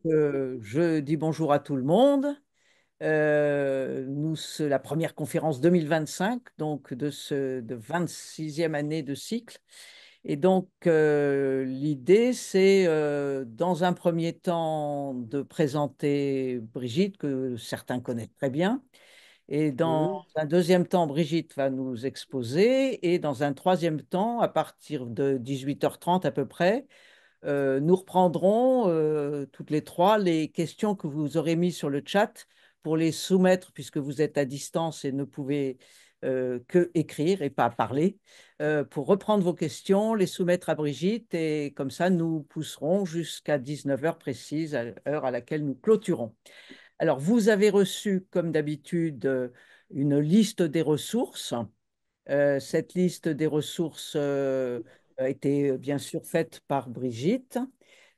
Je dis bonjour à tout le monde. C'est la première conférence 2025, donc de 26e année de cycle. Et donc, l'idée, c'est dans un premier temps de présenter Brigitte, que certains connaissent très bien. Et dans Mhm. un deuxième temps, Brigitte va nous exposer. Et dans un troisième temps, à partir de 18h30 à peu près, nous reprendrons toutes les trois les questions que vous aurez mises sur le chat pour les soumettre, puisque vous êtes à distance et ne pouvez que écrire et pas parler, pour reprendre vos questions, les soumettre à Brigitte, et comme ça, nous pousserons jusqu'à 19h précise, à l'heure à laquelle nous clôturons. Alors, vous avez reçu, comme d'habitude, une liste des ressources. Cette liste des ressources a été bien sûr faite par Brigitte.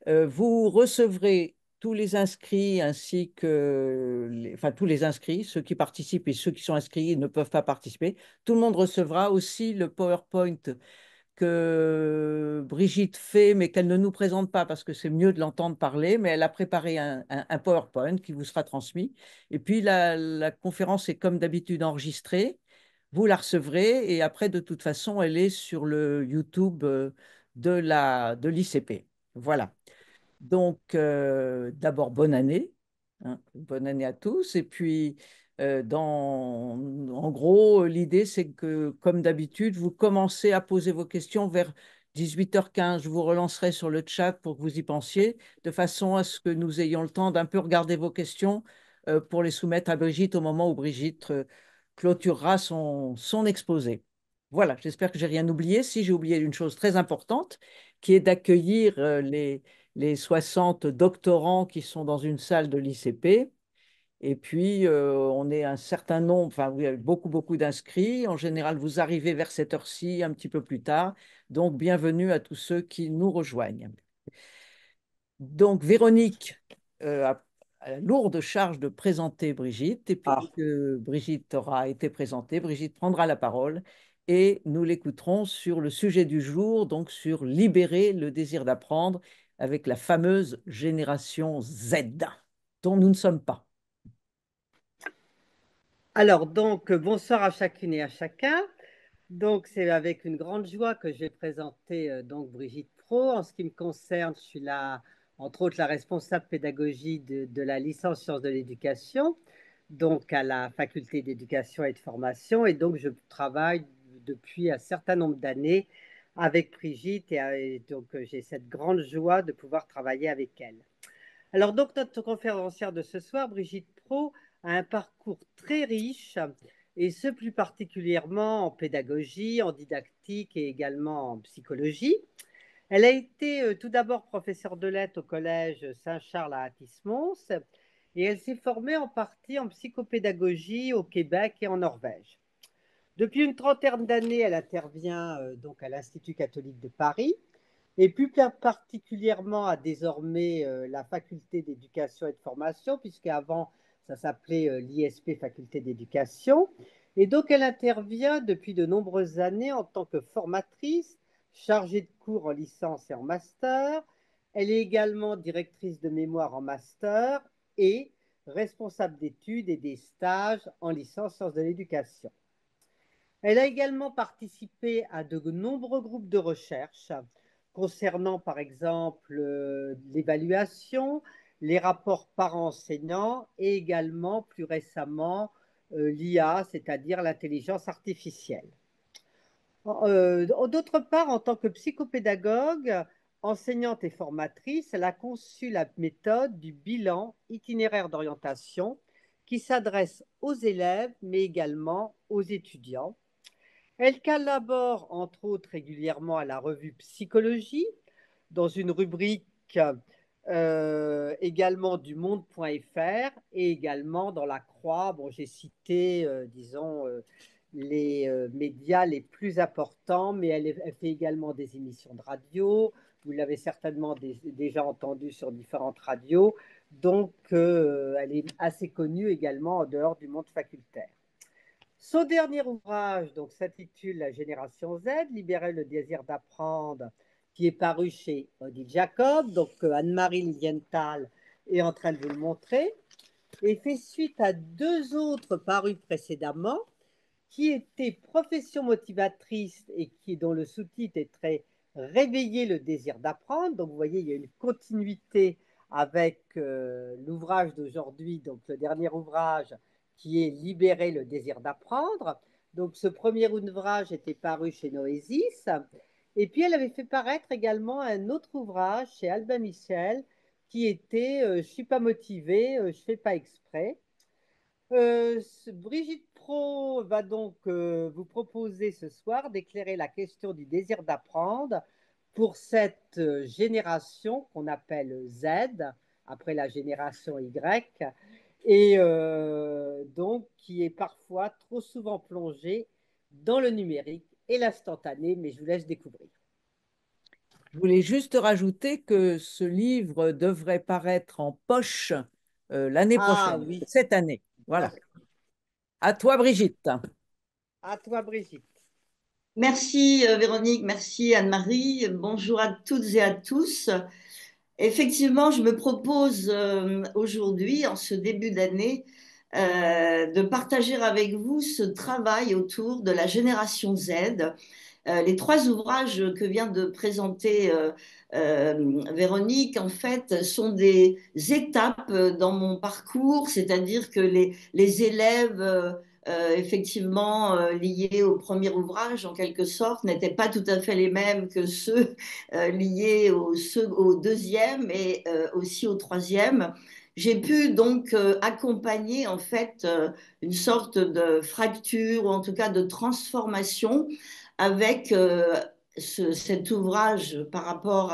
Vous recevrez tous les inscrits ainsi que enfin tous les inscrits, ceux qui participent et ceux qui sont inscrits ne peuvent pas participer. Tout le monde recevra aussi le PowerPoint que Brigitte fait, mais qu'elle ne nous présente pas parce que c'est mieux de l'entendre parler, mais elle a préparé un PowerPoint qui vous sera transmis. Et puis la conférence est comme d'habitude enregistrée. Vous la recevrez et après, de toute façon, elle est sur le YouTube de l'ICP. Voilà. Donc, d'abord, bonne année, hein, bonne année à tous. Et puis, en gros, l'idée, c'est que, comme d'habitude, vous commencez à poser vos questions vers 18h15. Je vous relancerai sur le chat pour que vous y pensiez, de façon à ce que nous ayons le temps d'un peu regarder vos questions pour les soumettre à Brigitte au moment où Brigitte clôturera son exposé. Voilà, j'espère que j'ai rien oublié. Si j'ai oublié une chose très importante, qui est d'accueillir les 60 doctorants qui sont dans une salle de l'ICP. Et puis, on est un certain nombre, enfin, il y a beaucoup, beaucoup d'inscrits. En général, vous arrivez vers cette heure-ci, un petit peu plus tard. Donc, bienvenue à tous ceux qui nous rejoignent. Donc, Véronique a la lourde charge de présenter Brigitte. Et puis Ah, que Brigitte aura été présentée, Brigitte prendra la parole et nous l'écouterons sur le sujet du jour, donc sur libérer le désir d'apprendre avec la fameuse génération Z, dont nous ne sommes pas. alors, donc, bonsoir à chacune et à chacun. Donc, c'est avec une grande joie que je vais présenter donc Brigitte Pro. En ce qui me concerne, je suis là, entre autres, la responsable pédagogie de la licence sciences de l'éducation, donc à la faculté d'éducation et de formation. Et donc, je travaille depuis un certain nombre d'années avec Brigitte et donc j'ai cette grande joie de pouvoir travailler avec elle. Alors donc notre conférencière de ce soir, Brigitte Pro, a un parcours très riche et ce plus particulièrement en pédagogie, en didactique et également en psychologie. Elle a été tout d'abord professeure de lettres au collège Saint-Charles à Athis-Mons et elle s'est formée en partie en psychopédagogie au Québec et en Norvège. Depuis une trentaine d'années, elle intervient donc à l'Institut catholique de Paris et plus particulièrement à désormais la faculté d'éducation et de formation, puisqu'avant ça s'appelait l'ISP faculté d'éducation. Et donc elle intervient depuis de nombreuses années en tant que formatrice, chargée de cours en licence et en master. Elle est également directrice de mémoire en master et responsable d'études et des stages en licence sciences de l'éducation. Elle a également participé à de nombreux groupes de recherche concernant, par exemple, l'évaluation, les rapports parents-enseignants et également, plus récemment, l'IA, c'est-à-dire l'intelligence artificielle. D'autre part, en tant que psychopédagogue, enseignante et formatrice, elle a conçu la méthode du bilan itinéraire d'orientation qui s'adresse aux élèves, mais également aux étudiants. Elle collabore entre autres régulièrement à la revue Psychologie, dans une rubrique également du monde.fr et également dans la Croix. Bon, j'ai cité, disons, les médias les plus importants, mais elle fait également des émissions de radio. Vous l'avez certainement déjà entendu sur différentes radios. Donc, elle est assez connue également en dehors du monde facultaire. Son dernier ouvrage donc, s'intitule La génération Z, Libérer le désir d'apprendre, qui est paru chez Odile Jacob. Donc Anne-Marie Lilienthal est en train de vous le montrer, et fait suite à deux autres parus précédemment, qui étaient Profession motivatrice et dont le sous-titre est très Réveiller le désir d'apprendre. Donc, vous voyez, il y a une continuité avec l'ouvrage d'aujourd'hui, donc le dernier ouvrage qui est Libérer le désir d'apprendre. Donc, ce premier ouvrage était paru chez Noésis. Et puis, elle avait fait paraître également un autre ouvrage chez Albin Michel qui était Je ne suis pas motivée, je ne fais pas exprès. Brigitte Pro va donc vous proposer ce soir d'éclairer la question du désir d'apprendre pour cette génération qu'on appelle Z, après la génération Y, et donc qui est parfois trop souvent plongée dans le numérique et l'instantané, mais je vous laisse découvrir. Je voulais juste rajouter que ce livre devrait paraître en poche l'année Ah prochaine, oui, cette année. Voilà. d'accord. À toi, Brigitte. À toi, Brigitte. Merci Véronique, merci Anne-Marie. Bonjour à toutes et à tous. Effectivement, je me propose aujourd'hui, en ce début d'année, de partager avec vous ce travail autour de la génération Z. Les trois ouvrages que vient de présenter Véronique, en fait, sont des étapes dans mon parcours, c'est-à-dire que les élèves, effectivement, liés au premier ouvrage, en quelque sorte, n'étaient pas tout à fait les mêmes que ceux liés au deuxième et aussi au troisième. J'ai pu donc accompagner en fait une sorte de fracture ou en tout cas de transformation avec cet ouvrage par rapport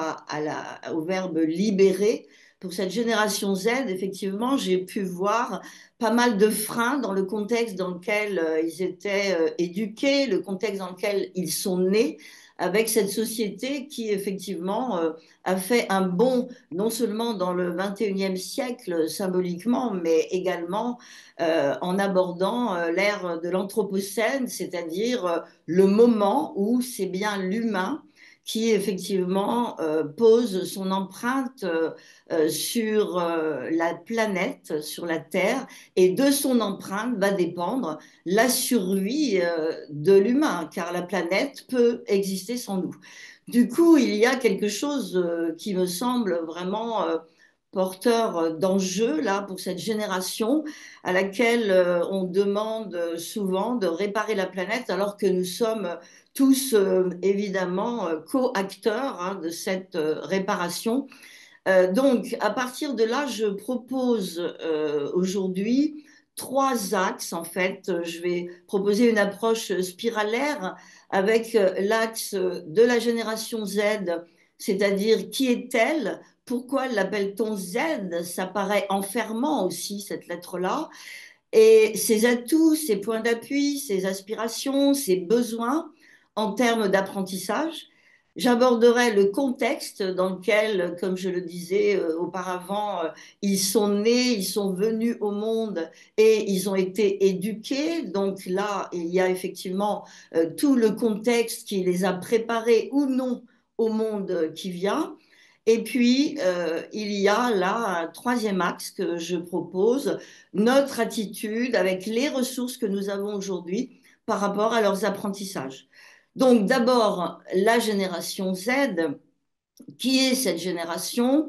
au verbe libérer. Pour cette génération Z, effectivement, j'ai pu voir pas mal de freins dans le contexte dans lequel ils étaient éduqués, le contexte dans lequel ils sont nés, avec cette société qui, effectivement, a fait un bond non seulement dans le 21e siècle symboliquement, mais également en abordant l'ère de l'Anthropocène, c'est-à-dire le moment où c'est bien l'humain qui effectivement pose son empreinte sur la planète, sur la Terre, et de son empreinte va dépendre la survie de l'humain, car la planète peut exister sans nous. Du coup, il y a quelque chose qui me semble vraiment porteur d'enjeux là pour cette génération à laquelle on demande souvent de réparer la planète alors que nous sommes tous évidemment co-acteurs hein, de cette réparation. Donc, à partir de là, je propose aujourd'hui trois axes. En fait, je vais proposer une approche spiralaire avec l'axe de la génération Z, c'est-à-dire qui est-elle? Pourquoi l'appelle-t-on Z? Ça paraît enfermant aussi, cette lettre-là. Et ses atouts, ses points d'appui, ses aspirations, ses besoins en termes d'apprentissage. J'aborderai le contexte dans lequel, comme je le disais auparavant, ils sont nés, ils sont venus au monde et ils ont été éduqués. Donc là, il y a effectivement tout le contexte qui les a préparés ou non au monde qui vient. Et puis, il y a là un troisième axe que je propose, notre attitude avec les ressources que nous avons aujourd'hui par rapport à leurs apprentissages. Donc, d'abord, la génération Z. Qui est cette génération?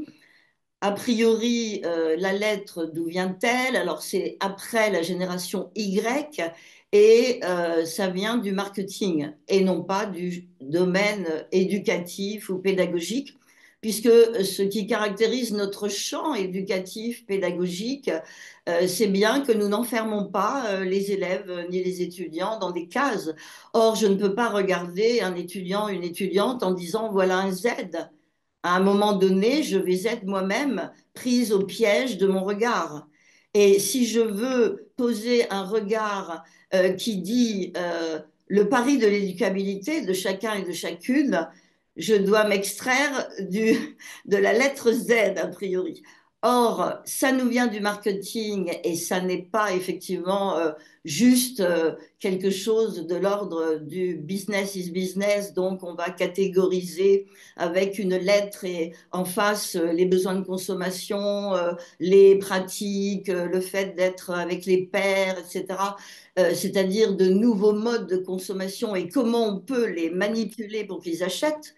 A priori, la lettre, d'où vient-elle? Alors, c'est après la génération Y et ça vient du marketing et non pas du domaine éducatif ou pédagogique, puisque ce qui caractérise notre champ éducatif, pédagogique, c'est bien que nous n'enfermons pas les élèves ni les étudiants dans des cases. Or, je ne peux pas regarder un étudiant, une étudiante en disant voilà un Z. À un moment donné, je vais être moi-même prise au piège de mon regard. Et si je veux poser un regard qui dit le pari de l'éducabilité de chacun et de chacune, je dois m'extraire de la lettre Z, a priori. Or, ça nous vient du marketing et ça n'est pas effectivement juste quelque chose de l'ordre du business is business. Donc, on va catégoriser avec une lettre et en face les besoins de consommation, les pratiques, le fait d'être avec les pairs, etc. C'est-à-dire de nouveaux modes de consommation et comment on peut les manipuler pour qu'ils achètent.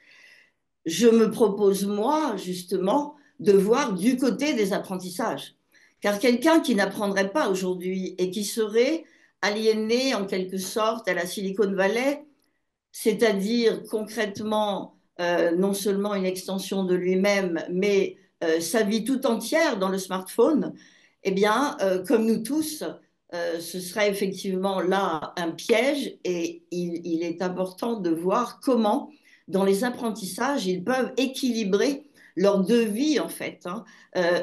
Je me propose, moi, justement, de voir du côté des apprentissages. Car quelqu'un qui n'apprendrait pas aujourd'hui et qui serait aliéné en quelque sorte à la Silicon Valley, c'est-à-dire concrètement non seulement une extension de lui-même, mais sa vie tout entière dans le smartphone, eh bien, comme nous tous, ce serait effectivement là un piège et il est important de voir comment, dans les apprentissages, ils peuvent équilibrer leurs deux vies, en fait. Hein.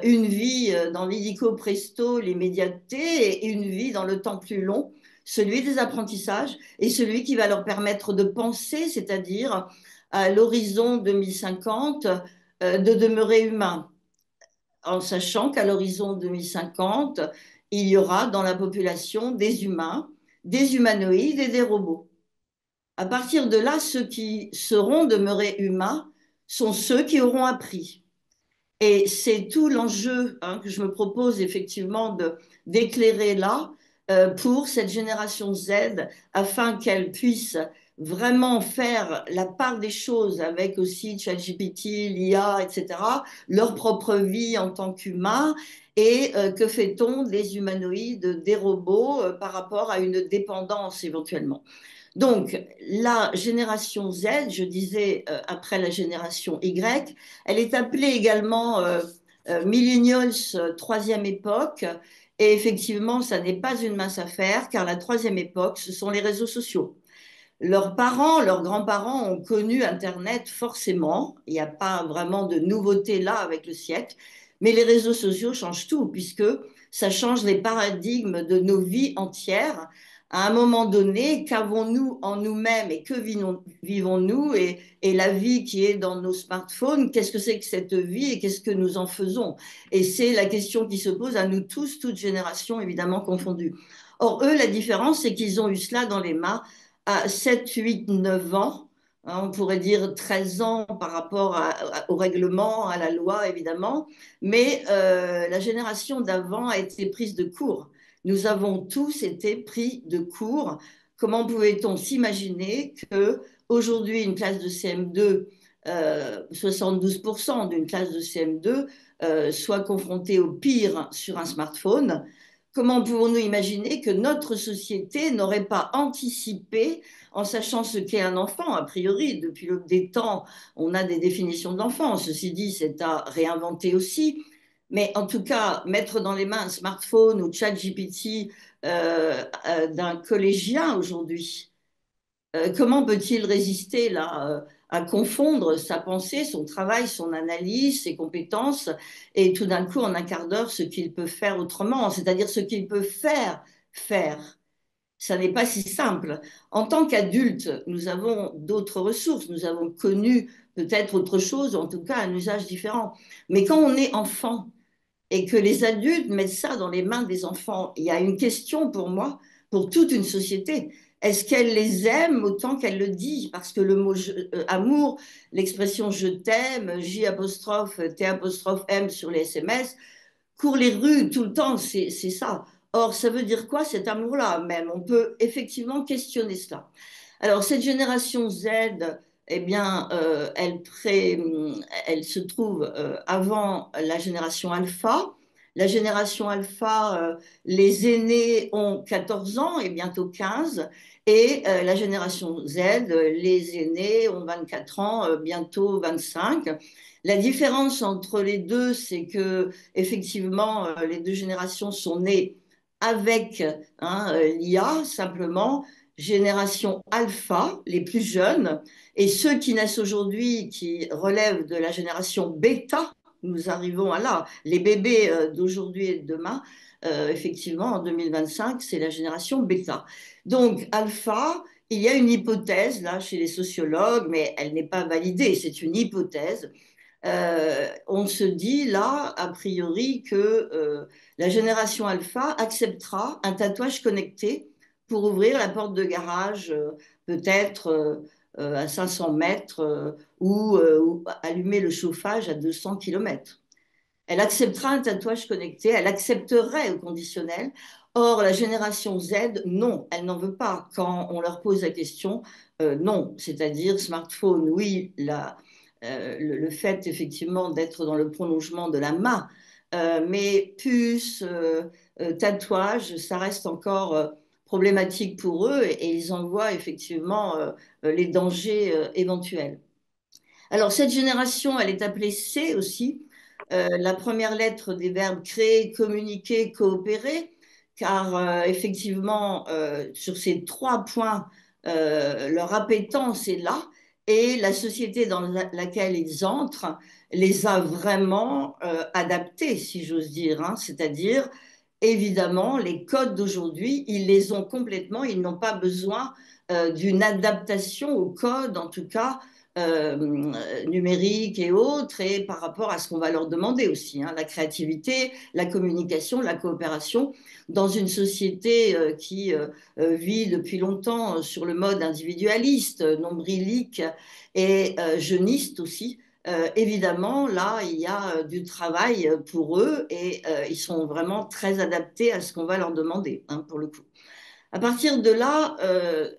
Une vie dans l'illico presto, l'immédiateté, et une vie dans le temps plus long, celui des apprentissages et celui qui va leur permettre de penser, c'est-à-dire à l'horizon 2050, de demeurer humain, en sachant qu'à l'horizon 2050, il y aura dans la population des humains, des humanoïdes et des robots. À partir de là, ceux qui seront demeurés humains sont ceux qui auront appris. Et c'est tout l'enjeu que je me propose effectivement d'éclairer là pour cette génération Z afin qu'elle puisse vraiment faire la part des choses avec aussi ChatGPT, l'IA, etc., leur propre vie en tant qu'humains. Et que fait-on des humanoïdes, des robots par rapport à une dépendance éventuellement? Donc, la génération Z, je disais après la génération Y, elle est appelée également Millennials, troisième époque. Et effectivement, ça n'est pas une mince affaire, car la troisième époque, ce sont les réseaux sociaux. Leurs parents, leurs grands-parents ont connu Internet forcément. Il n'y a pas vraiment de nouveauté là avec le siècle. Mais les réseaux sociaux changent tout, puisque ça change les paradigmes de nos vies entières. À un moment donné, qu'avons-nous en nous-mêmes et que vivons-nous et la vie qui est dans nos smartphones, qu'est-ce que c'est que cette vie et qu'est-ce que nous en faisons? Et c'est la question qui se pose à nous tous, toutes générations évidemment confondues. Or, eux, la différence, c'est qu'ils ont eu cela dans les mains à 7, 8, 9 ans. On pourrait dire 13 ans par rapport au règlement, à la loi, évidemment. Mais la génération d'avant a été prise de court. Nous avons tous été pris de court. Comment pouvait-on s'imaginer que aujourd'hui une classe de CM2, 72% d'une classe de CM2 soit confrontée au pire sur un smartphone? Comment pouvons-nous imaginer que notre société n'aurait pas anticipé en sachant ce qu'est un enfant? A priori, depuis des temps, on a des définitions de l'enfant. Ceci dit, c'est à réinventer aussi. Mais en tout cas, mettre dans les mains un smartphone ou ChatGPT d'un collégien aujourd'hui, comment peut-il résister là à confondre sa pensée, son travail, son analyse, ses compétences, et tout d'un coup, en un quart d'heure, ce qu'il peut faire autrement, c'est-à-dire ce qu'il peut faire. Ça n'est pas si simple. En tant qu'adultes, nous avons d'autres ressources, nous avons connu peut-être autre chose, en tout cas un usage différent. Mais quand on est enfant et que les adultes mettent ça dans les mains des enfants, il y a une question pour moi, pour toute une société. Est-ce qu'elle les aime autant qu'elle le dit? Parce que le mot amour, l'expression je t'aime, J apostrophe, T apostrophe M sur les SMS, court les rues tout le temps, c'est ça. Or, ça veut dire quoi cet amour-là même? On peut effectivement questionner cela. Alors, cette génération Z, eh bien, elle se trouve avant la génération alpha. La génération alpha, les aînés ont 14 ans et bientôt 15. Et la génération Z, les aînés ont 24 ans, bientôt 25. La différence entre les deux, c'est que effectivement, les deux générations sont nées avec l'IA simplement, génération alpha, les plus jeunes, et ceux qui naissent aujourd'hui, qui relèvent de la génération bêta, nous arrivons à là, les bébés d'aujourd'hui et de demain, effectivement, en 2025, c'est la génération bêta. Donc, alpha, il y a une hypothèse là chez les sociologues, mais elle n'est pas validée, c'est une hypothèse on se dit là, a priori, que la génération alpha acceptera un tatouage connecté pour ouvrir la porte de garage, peut-être à 500 mètres, ou allumer le chauffage à 200 kilomètres. Elle acceptera un tatouage connecté, elle accepterait au conditionnel. Or, la génération Z, non, elle n'en veut pas. Quand on leur pose la question, non. C'est-à-dire, smartphone, oui, le fait effectivement d'être dans le prolongement de la main, mais puce, tatouage, ça reste encore problématique pour eux et ils en voient effectivement les dangers éventuels. Alors, cette génération, elle est appelée C aussi, la première lettre des verbes créer, communiquer, coopérer, car effectivement, sur ces trois points, leur appétence est là, et la société dans laquelle ils entrent les a vraiment adaptés, si j'ose dire, hein. C'est-à-dire, évidemment, les codes d'aujourd'hui, ils les ont complètement, ils n'ont pas besoin d'une adaptation au code, en tout cas numérique et autres, et par rapport à ce qu'on va leur demander aussi, hein, la créativité, la communication, la coopération, dans une société qui vit depuis longtemps sur le mode individualiste, nombrilique et jeuniste aussi. Évidemment, là, il y a du travail pour eux et ils sont vraiment très adaptés à ce qu'on va leur demander, hein, pour le coup. À partir de là,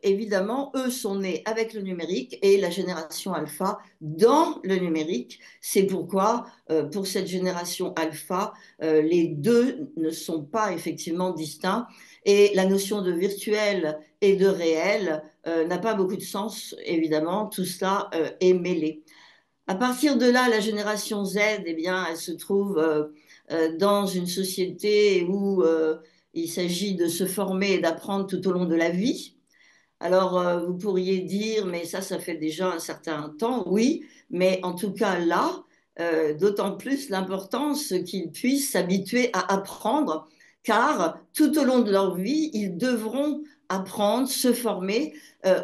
évidemment, eux sont nés avec le numérique et la génération alpha dans le numérique. C'est pourquoi, pour cette génération alpha, les deux ne sont pas effectivement distincts et la notion de virtuel et de réel n'a pas beaucoup de sens, évidemment. Tout cela est mêlé. À partir de là, la génération Z, eh bien, elle se trouve dans une société où il s'agit de se former et d'apprendre tout au long de la vie. Alors, vous pourriez dire, mais ça fait déjà un certain temps, oui, mais en tout cas là, d'autant plus l'importance qu'ils puissent s'habituer à apprendre, car tout au long de leur vie, ils devront apprendre, se former,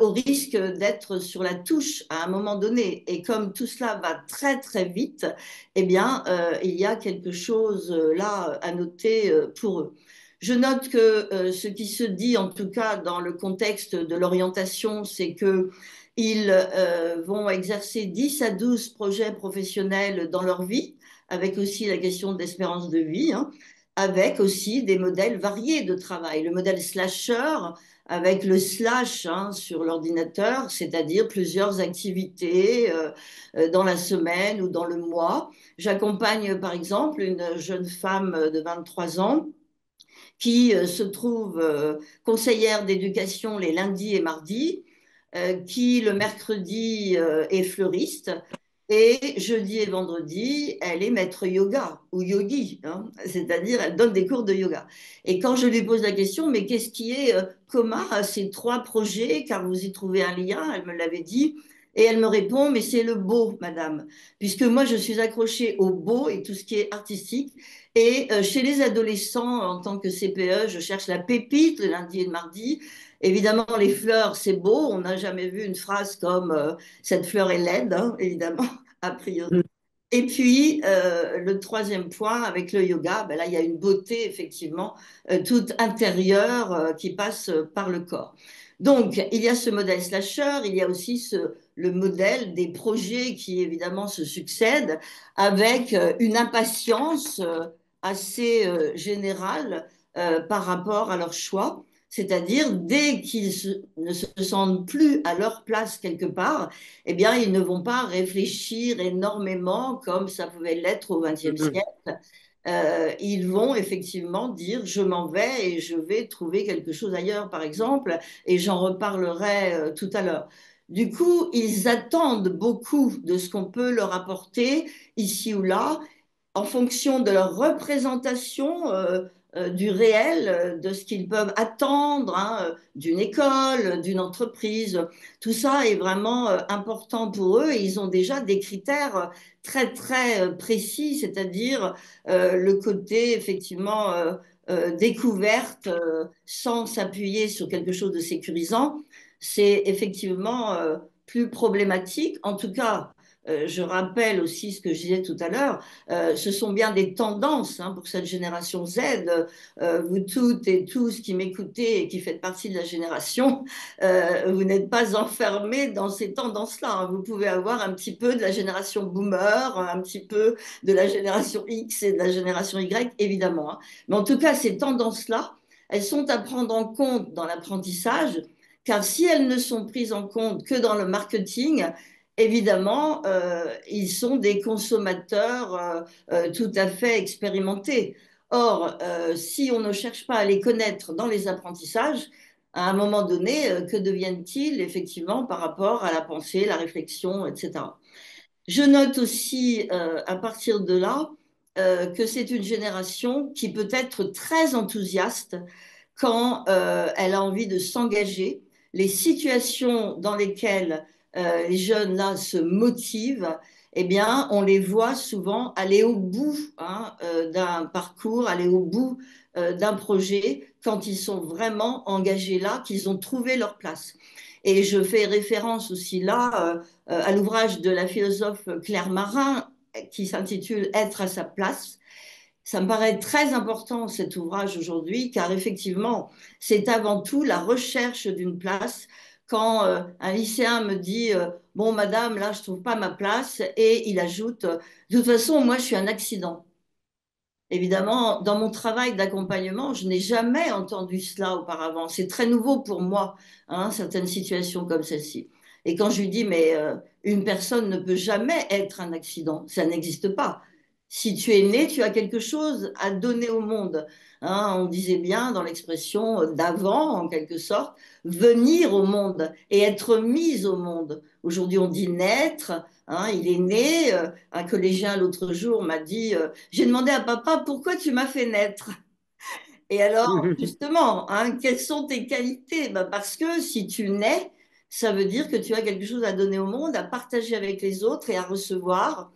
au risque d'être sur la touche à un moment donné. Et comme tout cela va très très vite, eh bien, il y a quelque chose là à noter pour eux. Je note que ce qui se dit, en tout cas dans le contexte de l'orientation, c'est qu'ils vont exercer 10 à 12 projets professionnels dans leur vie, avec aussi la question de l'espérance de vie, hein, avec aussi des modèles variés de travail. Le modèle slasher, avec le slash, hein, sur l'ordinateur, c'est-à-dire plusieurs activités dans la semaine ou dans le mois. J'accompagne par exemple une jeune femme de 23 ans qui se trouve conseillère d'éducation les lundis et mardis, qui le mercredi est fleuriste. Et jeudi et vendredi, elle est maître yoga ou yogi, hein, c'est-à-dire elle donne des cours de yoga. Et quand je lui pose la question, mais qu'est-ce qui est commun à ces trois projets, car vous y trouvez un lien, elle me l'avait dit, et elle me répond, mais c'est le beau, madame, puisque moi je suis accrochée au beau et tout ce qui est artistique. Et chez les adolescents, en tant que CPE, je cherche la pépite le lundi et le mardi. Évidemment, les fleurs, c'est beau. On n'a jamais vu une phrase comme cette fleur est laide, hein, évidemment, a priori. Et puis, le troisième point, avec le yoga, ben là, il y a une beauté, effectivement, toute intérieure qui passe par le corps. Donc, il y a ce modèle slasher, il y a aussi le modèle des projets qui, évidemment, se succèdent avec une impatience assez générale par rapport à leur choix. C'est-à-dire, dès qu'ils ne se sentent plus à leur place quelque part, eh bien, ils ne vont pas réfléchir énormément comme ça pouvait l'être au XXe siècle. Ils vont effectivement dire je m'en vais et je vais trouver quelque chose ailleurs, par exemple, et j'en reparlerai tout à l'heure. Du coup, ils attendent beaucoup de ce qu'on peut leur apporter ici ou là, en fonction de leur représentation du réel, de ce qu'ils peuvent attendre, hein, d'une école, d'une entreprise. Tout ça est vraiment important pour eux et ils ont déjà des critères très, très précis, c'est-à-dire le côté effectivement découverte sans s'appuyer sur quelque chose de sécurisant. C'est effectivement plus problématique. En tout cas, je rappelle aussi ce que je disais tout à l'heure, ce sont bien des tendances hein, pour cette génération Z. Vous toutes et tous qui m'écoutez et qui faites partie de la génération, vous n'êtes pas enfermés dans ces tendances-là. Hein. Vous pouvez avoir un petit peu de la génération boomer, un petit peu de la génération X et de la génération Y, évidemment. Hein. Mais en tout cas, ces tendances-là, elles sont à prendre en compte dans l'apprentissage, car si elles ne sont prises en compte que dans le marketing, évidemment, ils sont des consommateurs tout à fait expérimentés. Or, si on ne cherche pas à les connaître dans les apprentissages, à un moment donné, que deviennent-ils effectivement par rapport à la pensée, la réflexion, etc. Je note aussi, à partir de là, que c'est une génération qui peut être très enthousiaste quand elle a envie de s'engager. Les situations dans lesquelles les jeunes là se motivent, eh bien, on les voit souvent aller au bout hein, d'un parcours, aller au bout d'un projet quand ils sont vraiment engagés là, qu'ils ont trouvé leur place. Et je fais référence aussi là à l'ouvrage de la philosophe Claire Marin qui s'intitule Être à sa place. Ça me paraît très important cet ouvrage aujourd'hui, car effectivement, c'est avant tout la recherche d'une place. Quand un lycéen me dit bon, madame, là, je trouve pas ma place, et il ajoute de toute façon, moi, je suis un accident. Évidemment, dans mon travail d'accompagnement, je n'ai jamais entendu cela auparavant. C'est très nouveau pour moi, hein, certaines situations comme celle-ci. Et quand je lui dis, mais une personne ne peut jamais être un accident, ça n'existe pas. Si tu es né, tu as quelque chose à donner au monde. Hein, on disait bien dans l'expression d'avant, en quelque sorte, venir au monde et être mis au monde. Aujourd'hui, on dit naître. Hein, il est né. Un collégien l'autre jour m'a dit j'ai demandé à papa pourquoi tu m'as fait naître. Et alors, justement, hein, quelles sont tes qualités? Ben, parce que si tu nais, ça veut dire que tu as quelque chose à donner au monde, à partager avec les autres et à recevoir.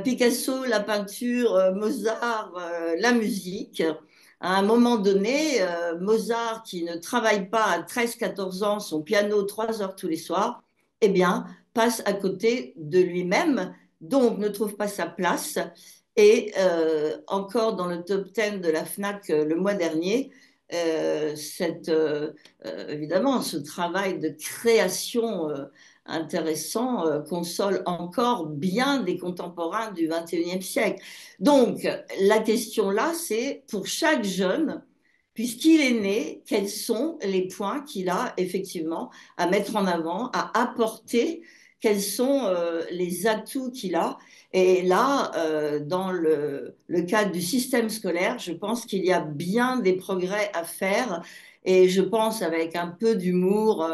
Picasso, la peinture, Mozart, la musique. À un moment donné, Mozart, qui ne travaille pas à 13-14 ans son piano 3 heures tous les soirs, eh bien, passe à côté de lui-même, donc ne trouve pas sa place. Et encore dans le top 10 de la FNAC le mois dernier, évidemment, ce travail de création intéressant console encore bien des contemporains du 21e siècle. Donc, la question là, c'est pour chaque jeune, puisqu'il est né, quels sont les points qu'il a effectivement à mettre en avant, à apporter, quels sont les atouts qu'il a. Et là, dans le cadre du système scolaire, je pense qu'il y a bien des progrès à faire. Et je pense avec un peu d'humour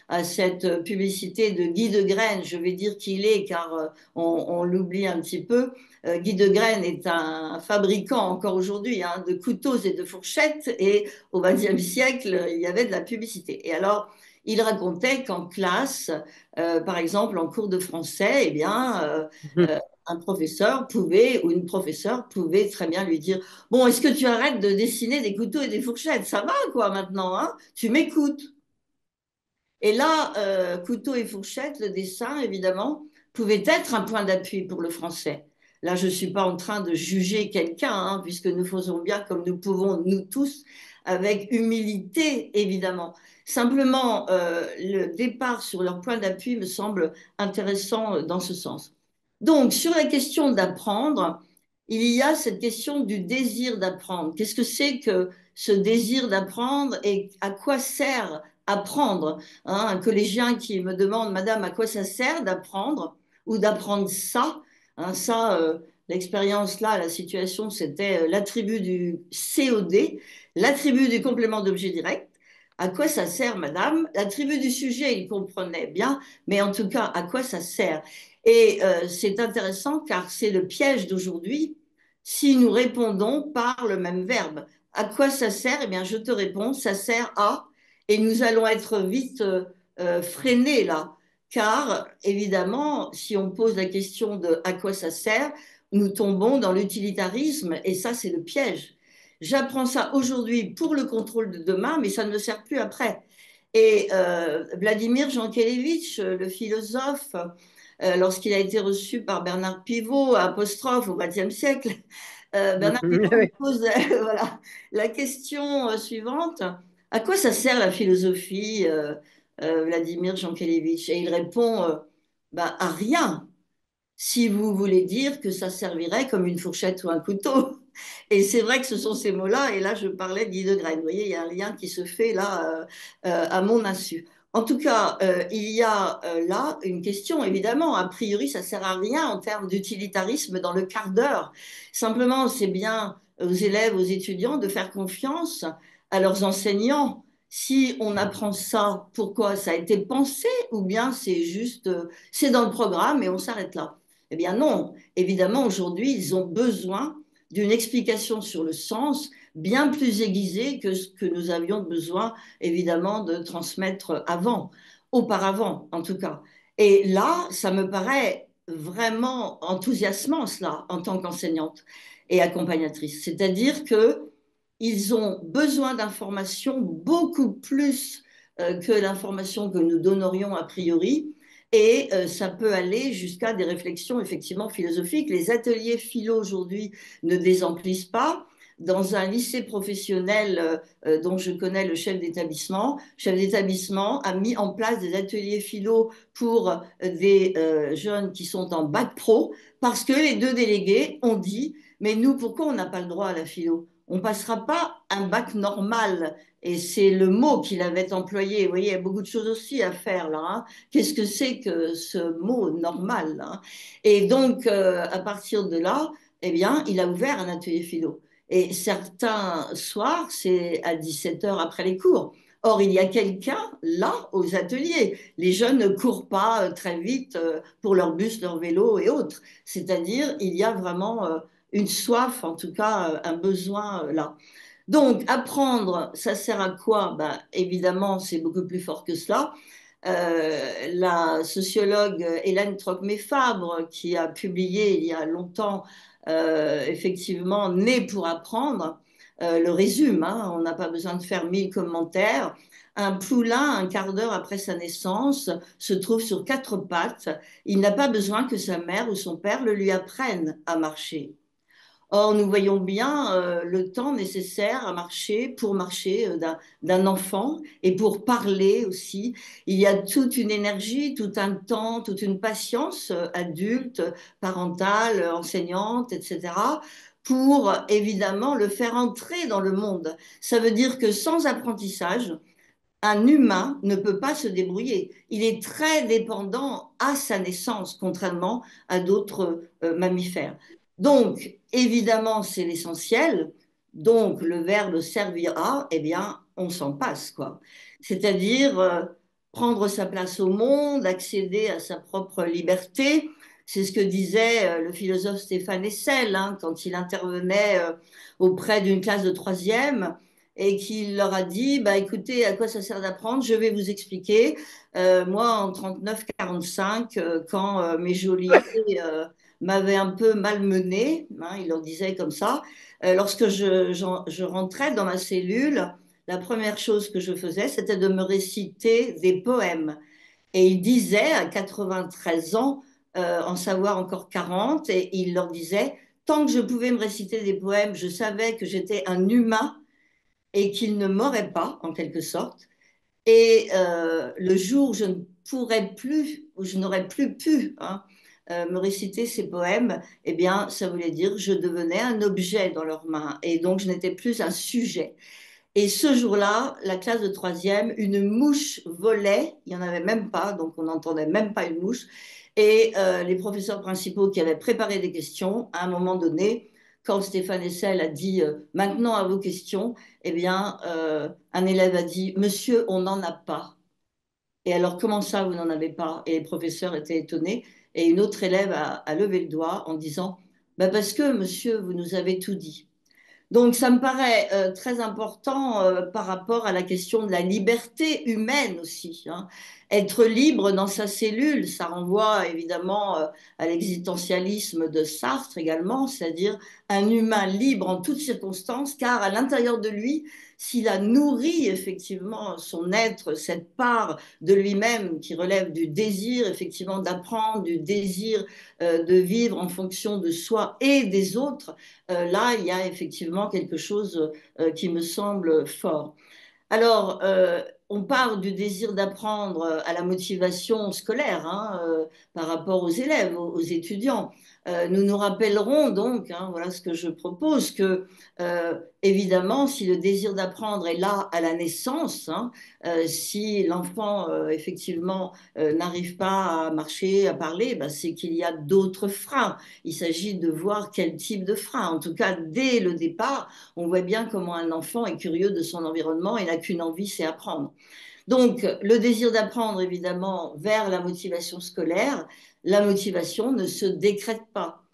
à cette publicité de Guy de Graine. Je vais dire qui il est car on l'oublie un petit peu. Guy de Graine est un fabricant encore aujourd'hui hein, de couteaux et de fourchettes et au XXe siècle, il y avait de la publicité. Et alors, il racontait qu'en classe, par exemple en cours de français, eh bien, un professeur pouvait ou une professeure pouvait très bien lui dire bon, est-ce que tu arrêtes de dessiner des couteaux et des fourchettes? Ça va quoi maintenant, hein? Tu m'écoutes. Et là, couteau et fourchette, le dessin, évidemment, pouvait être un point d'appui pour le français. Là, je ne suis pas en train de juger quelqu'un, hein, puisque nous faisons bien comme nous pouvons, nous tous, avec humilité, évidemment. Simplement, le départ sur leur point d'appui me semble intéressant dans ce sens. Donc, sur la question d'apprendre, il y a cette question du désir d'apprendre. Qu'est-ce que c'est que ce désir d'apprendre et à quoi sert apprendre hein, un collégien qui me demande, Madame, à quoi ça sert d'apprendre ou d'apprendre ça hein, ça, l'expérience là, la situation, c'était l'attribut du COD, l'attribut du complément d'objet direct. À quoi ça sert, Madame? L'attribut du sujet, il comprenait bien, mais en tout cas, à quoi ça sert? Et c'est intéressant car c'est le piège d'aujourd'hui si nous répondons par le même verbe. À quoi ça sert? Eh bien, je te réponds, ça sert à et nous allons être vite freinés là, car évidemment, si on pose la question de à quoi ça sert, nous tombons dans l'utilitarisme et ça, c'est le piège. J'apprends ça aujourd'hui pour le contrôle de demain, mais ça ne me sert plus après. Et Vladimir Jankélévitch, le philosophe, lorsqu'il a été reçu par Bernard Pivot, apostrophe au XXe siècle. Bernard Pivot lui Oui. pose voilà, la question suivante. À quoi ça sert la philosophie, Vladimir Jankélévitch? Et il répond, bah, à rien, si vous voulez dire que ça servirait comme une fourchette ou un couteau. Et c'est vrai que ce sont ces mots-là, et là je parlais de Guy de Graine. Vous voyez, il y a un lien qui se fait là à mon insu. En tout cas, il y a là une question, évidemment, a priori ça sert à rien en termes d'utilitarisme dans le quart d'heure. Simplement, c'est bien aux élèves, aux étudiants de faire confiance à leurs enseignants. Si on apprend ça, pourquoi ça a été pensé ou bien c'est juste, c'est dans le programme et on s'arrête là. Eh bien non, évidemment, aujourd'hui, ils ont besoin d'une explication sur le sens bien plus aiguisée que ce que nous avions besoin, évidemment, de transmettre auparavant, en tout cas. Et là, ça me paraît vraiment enthousiasmant, cela, en tant qu'enseignante et accompagnatrice. C'est-à-dire que ils ont besoin d'informations beaucoup plus que l'information que nous donnerions a priori, et ça peut aller jusqu'à des réflexions effectivement philosophiques. Les ateliers philo aujourd'hui ne désemplissent pas. Dans un lycée professionnel dont je connais le chef d'établissement a mis en place des ateliers philo pour des jeunes qui sont en bac pro, parce que les deux délégués ont dit, mais nous, pourquoi on n'a pas le droit à la philo? On ne passera pas un bac normal. Et c'est le mot qu'il avait employé. Vous voyez, il y a beaucoup de choses aussi à faire là, hein. Qu'est-ce que c'est que ce mot normal, hein? Et donc, à partir de là, eh bien, il a ouvert un atelier philo. Et certains soirs, c'est à 17 heures après les cours. Or, il y a quelqu'un là aux ateliers. Les jeunes ne courent pas très vite pour leur bus, leur vélo et autres. C'est-à-dire, il y a vraiment une soif, en tout cas, un besoin là. Donc, apprendre, ça sert à quoi? Ben, évidemment, c'est beaucoup plus fort que cela. La sociologue Hélène Trocmé-Fabre, qui a publié il y a longtemps, effectivement, Né pour apprendre, le résume, hein, on n'a pas besoin de faire 1000 commentaires. Un poulain, un quart d'heure après sa naissance, se trouve sur quatre pattes. Il n'a pas besoin que sa mère ou son père le lui apprenne à marcher. Or, nous voyons bien le temps nécessaire à marcher pour marcher d'un enfant et pour parler aussi. Il y a toute une énergie, tout un temps, toute une patience adulte, parentale, enseignante, etc., pour évidemment le faire entrer dans le monde. Ça veut dire que sans apprentissage, un humain ne peut pas se débrouiller. Il est très dépendant à sa naissance, contrairement à d'autres mammifères. Donc, évidemment, c'est l'essentiel. Donc, le verbe servira, eh bien, on s'en passe, quoi. C'est-à-dire prendre sa place au monde, accéder à sa propre liberté. C'est ce que disait le philosophe Stéphane Hessel, hein, quand il intervenait auprès d'une classe de troisième et qu'il leur a dit, bah, écoutez, à quoi ça sert d'apprendre? Je vais vous expliquer. Moi, en 39-45, quand mes geôliers m'avaient un peu malmené, hein, il leur disait comme ça, lorsque je rentrais dans ma cellule, la première chose que je faisais, c'était de me réciter des poèmes. Et il disait, à 93 ans, en savoir encore 40, et il leur disait, tant que je pouvais me réciter des poèmes, je savais que j'étais un humain et qu'il ne m'aurait pas, en quelque sorte. Et le jour où je ne pourrais plus, où je n'aurais plus pu hein, me réciter ces poèmes, eh bien, ça voulait dire que je devenais un objet dans leurs mains. Et donc, je n'étais plus un sujet. Et ce jour-là, la classe de troisième, une mouche volait, il n'y en avait même pas, donc on n'entendait même pas une mouche. Et les professeurs principaux qui avaient préparé des questions, à un moment donné, quand Stéphane Hessel a dit maintenant à vos questions, eh bien, un élève a dit Monsieur, on n'en a pas. Et alors, comment ça, vous n'en avez pas? Et les professeurs étaient étonnés. Et une autre élève a levé le doigt en disant bah parce que, monsieur, vous nous avez tout dit. Donc, ça me paraît très important par rapport à la question de la liberté humaine aussi, hein. être libre dans sa cellule, ça renvoie évidemment à l'existentialisme de Sartre également, c'est-à-dire un humain libre en toutes circonstances, car à l'intérieur de lui, s'il a nourri effectivement son être, cette part de lui-même qui relève du désir effectivement d'apprendre, du désir de vivre en fonction de soi et des autres, là, il y a effectivement quelque chose qui me semble fort. Alors, on parle du désir d'apprendre à la motivation scolaire, hein, par rapport aux élèves, aux étudiants. Nous nous rappellerons donc, hein, voilà ce que je propose, que évidemment, si le désir d'apprendre est là à la naissance, hein, si l'enfant effectivement n'arrive pas à marcher, à parler, ben, c'est qu'il y a d'autres freins. Il s'agit de voir quel type de frein. En tout cas, dès le départ, on voit bien comment un enfant est curieux de son environnement et n'a qu'une envie, c'est apprendre. Donc, le désir d'apprendre, évidemment, vers la motivation scolaire, la motivation ne se décrète pas.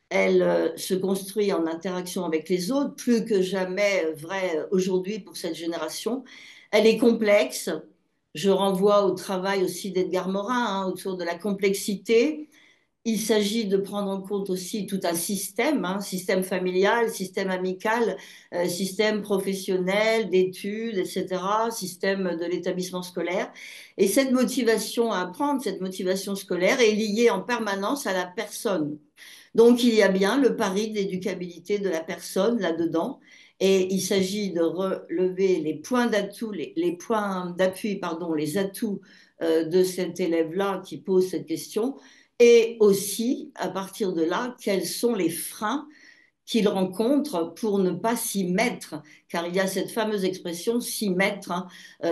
Elle se construit en interaction avec les autres, plus que jamais vrai aujourd'hui pour cette génération. Elle est complexe. Je renvoie au travail aussi d'Edgar Morin, hein, autour de la complexité. Il s'agit de prendre en compte aussi tout un système, hein, système familial, système amical, système professionnel, d'études, etc., système de l'établissement scolaire. Et cette motivation à apprendre, cette motivation scolaire est liée en permanence à la personne. Donc il y a bien le pari de l'éducabilité de la personne là-dedans. Et il s'agit de relever les points d'atout, les points d'appui, pardon, les atouts de cet élève-là qui pose cette question et aussi, à partir de là, quels sont les freins qu'il rencontre pour ne pas s'y mettre, car il y a cette fameuse expression s'y mettre, hein,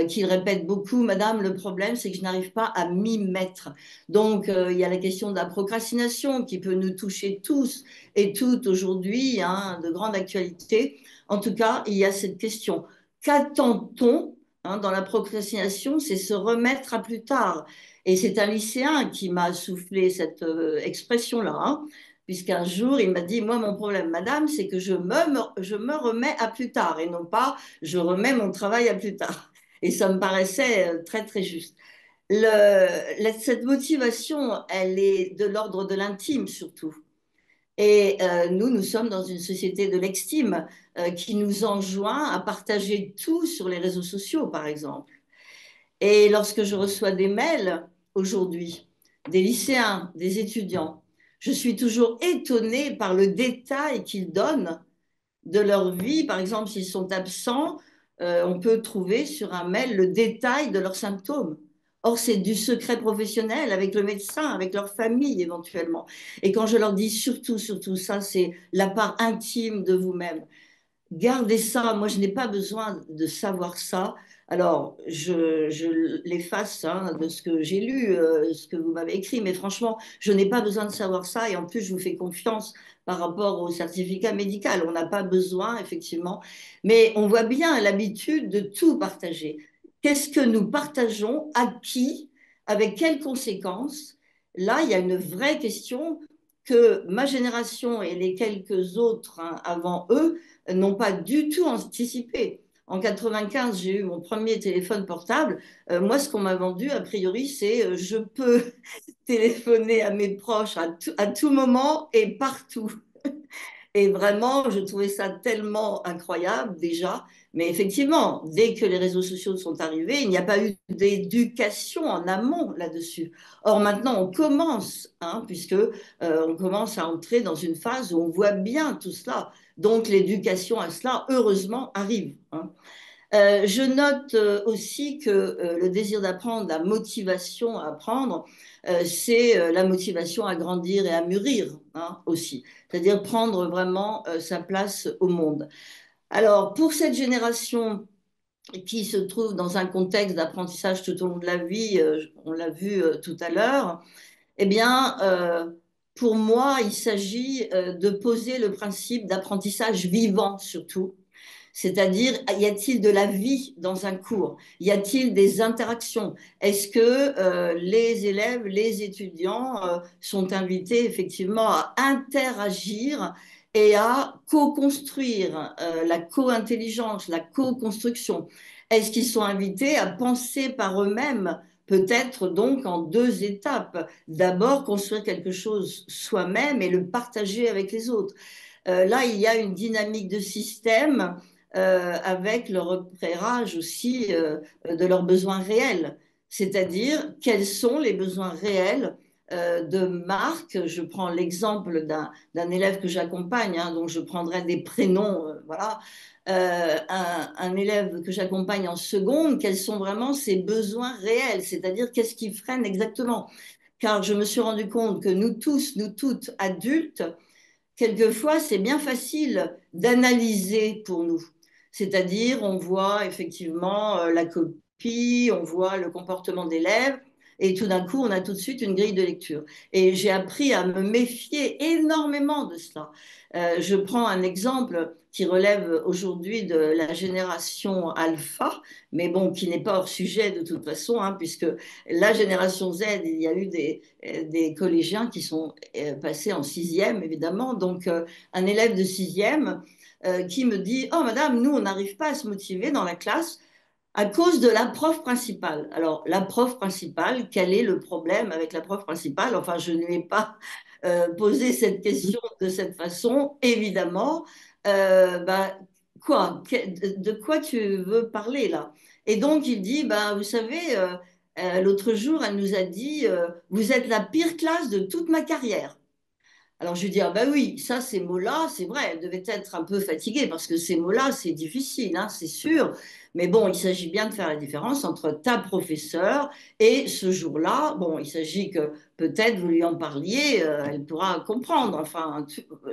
qu'il répète beaucoup. Madame, le problème, c'est que je n'arrive pas à m'y mettre. Donc, il y a la question de la procrastination qui peut nous toucher tous et toutes aujourd'hui, hein, de grande actualité. En tout cas, il y a cette question. Qu'attend-on, hein, dans la procrastination? C'est se remettre à plus tard. Et c'est un lycéen qui m'a soufflé cette expression-là, hein, puisqu'un jour, il m'a dit, moi, mon problème, madame, c'est que je me remets à plus tard, et non pas je remets mon travail à plus tard. Et ça me paraissait très, très juste. Cette motivation, elle est de l'ordre de l'intime surtout. Et nous, nous sommes dans une société de l'extime qui nous enjoint à partager tout sur les réseaux sociaux, par exemple. Et lorsque je reçois des mails aujourd'hui, des lycéens, des étudiants, je suis toujours étonnée par le détail qu'ils donnent de leur vie. Par exemple, s'ils sont absents, on peut trouver sur un mail le détail de leurs symptômes. Or, c'est du secret professionnel avec le médecin, avec leur famille éventuellement. Et quand je leur dis surtout, surtout ça, c'est la part intime de vous-même. Gardez ça, moi je n'ai pas besoin de savoir ça. Alors, je l'efface, hein, de ce que j'ai lu, ce que vous m'avez écrit, mais franchement, je n'ai pas besoin de savoir ça et en plus, je vous fais confiance par rapport au certificat médical. On n'a pas besoin, effectivement, mais on voit bien l'habitude de tout partager. Qu'est-ce que nous partageons, à qui, avec quelles conséquences? Là, il y a une vraie question que ma génération et les quelques autres, hein, avant eux n'ont pas du tout anticipé. En 95, j'ai eu mon premier téléphone portable. Moi, ce qu'on m'a vendu, a priori, c'est je peux téléphoner à mes proches à tout moment et partout. Et vraiment, je trouvais ça tellement incroyable déjà. Mais effectivement, dès que les réseaux sociaux sont arrivés, il n'y a pas eu d'éducation en amont là-dessus. Or maintenant, on commence, hein, puisque on commence à entrer dans une phase où on voit bien tout cela. Donc l'éducation à cela, heureusement, arrive, hein. Je note aussi que le désir d'apprendre, la motivation à apprendre, c'est la motivation à grandir et à mûrir, hein, aussi. C'est-à-dire prendre vraiment sa place au monde. Alors, pour cette génération qui se trouve dans un contexte d'apprentissage tout au long de la vie, on l'a vu tout à l'heure, eh bien, pour moi, il s'agit de poser le principe d'apprentissage vivant surtout. C'est-à-dire, y a-t-il de la vie dans un cours? Y a-t-il des interactions? Est-ce que les élèves, les étudiants sont invités effectivement à interagir et à co-construire la co-intelligence, la co-construction? Est-ce qu'ils sont invités à penser par eux-mêmes peut-être donc en deux étapes. D'abord, construire quelque chose soi-même et le partager avec les autres. Là, il y a une dynamique de système avec le repérage aussi de leurs besoins réels. C'est-à-dire, quels sont les besoins réels de Marc. Je prends l'exemple d'un élève que j'accompagne, hein, donc je prendrai des prénoms, voilà. Un élève que j'accompagne en seconde, quels sont vraiment ses besoins réels, c'est-à-dire qu'est-ce qui freine exactement. Car je me suis rendu compte que nous tous, nous toutes, adultes, quelquefois, c'est bien facile d'analyser pour nous. C'est-à-dire, on voit effectivement la copie, on voit le comportement d'élèves, et tout d'un coup, on a tout de suite une grille de lecture. Et j'ai appris à me méfier énormément de cela. Je prends un exemple qui relève aujourd'hui de la génération alpha, mais bon, qui n'est pas hors sujet de toute façon, hein, puisque la génération Z, il y a eu des collégiens qui sont passés en sixième, évidemment. Donc, un élève de sixième qui me dit, oh madame, nous, on n'arrive pas à se motiver dans la classe à cause de la prof principale. Alors, la prof principale, quel est le problème avec la prof principale? Enfin, je ne lui ai pas posé cette question de cette façon, évidemment. Bah, quoi? De quoi tu veux parler là? Et donc, il dit, bah, vous savez, l'autre jour, elle nous a dit, vous êtes la pire classe de toute ma carrière. Alors je lui dis, ah ben oui, ça, ces mots-là, c'est vrai, elle devait être un peu fatiguée parce que ces mots-là, c'est difficile, hein, c'est sûr. Mais bon, il s'agit bien de faire la différence entre ta professeure et ce jour-là. Bon, il s'agit que peut-être vous lui en parliez, elle pourra comprendre. Enfin,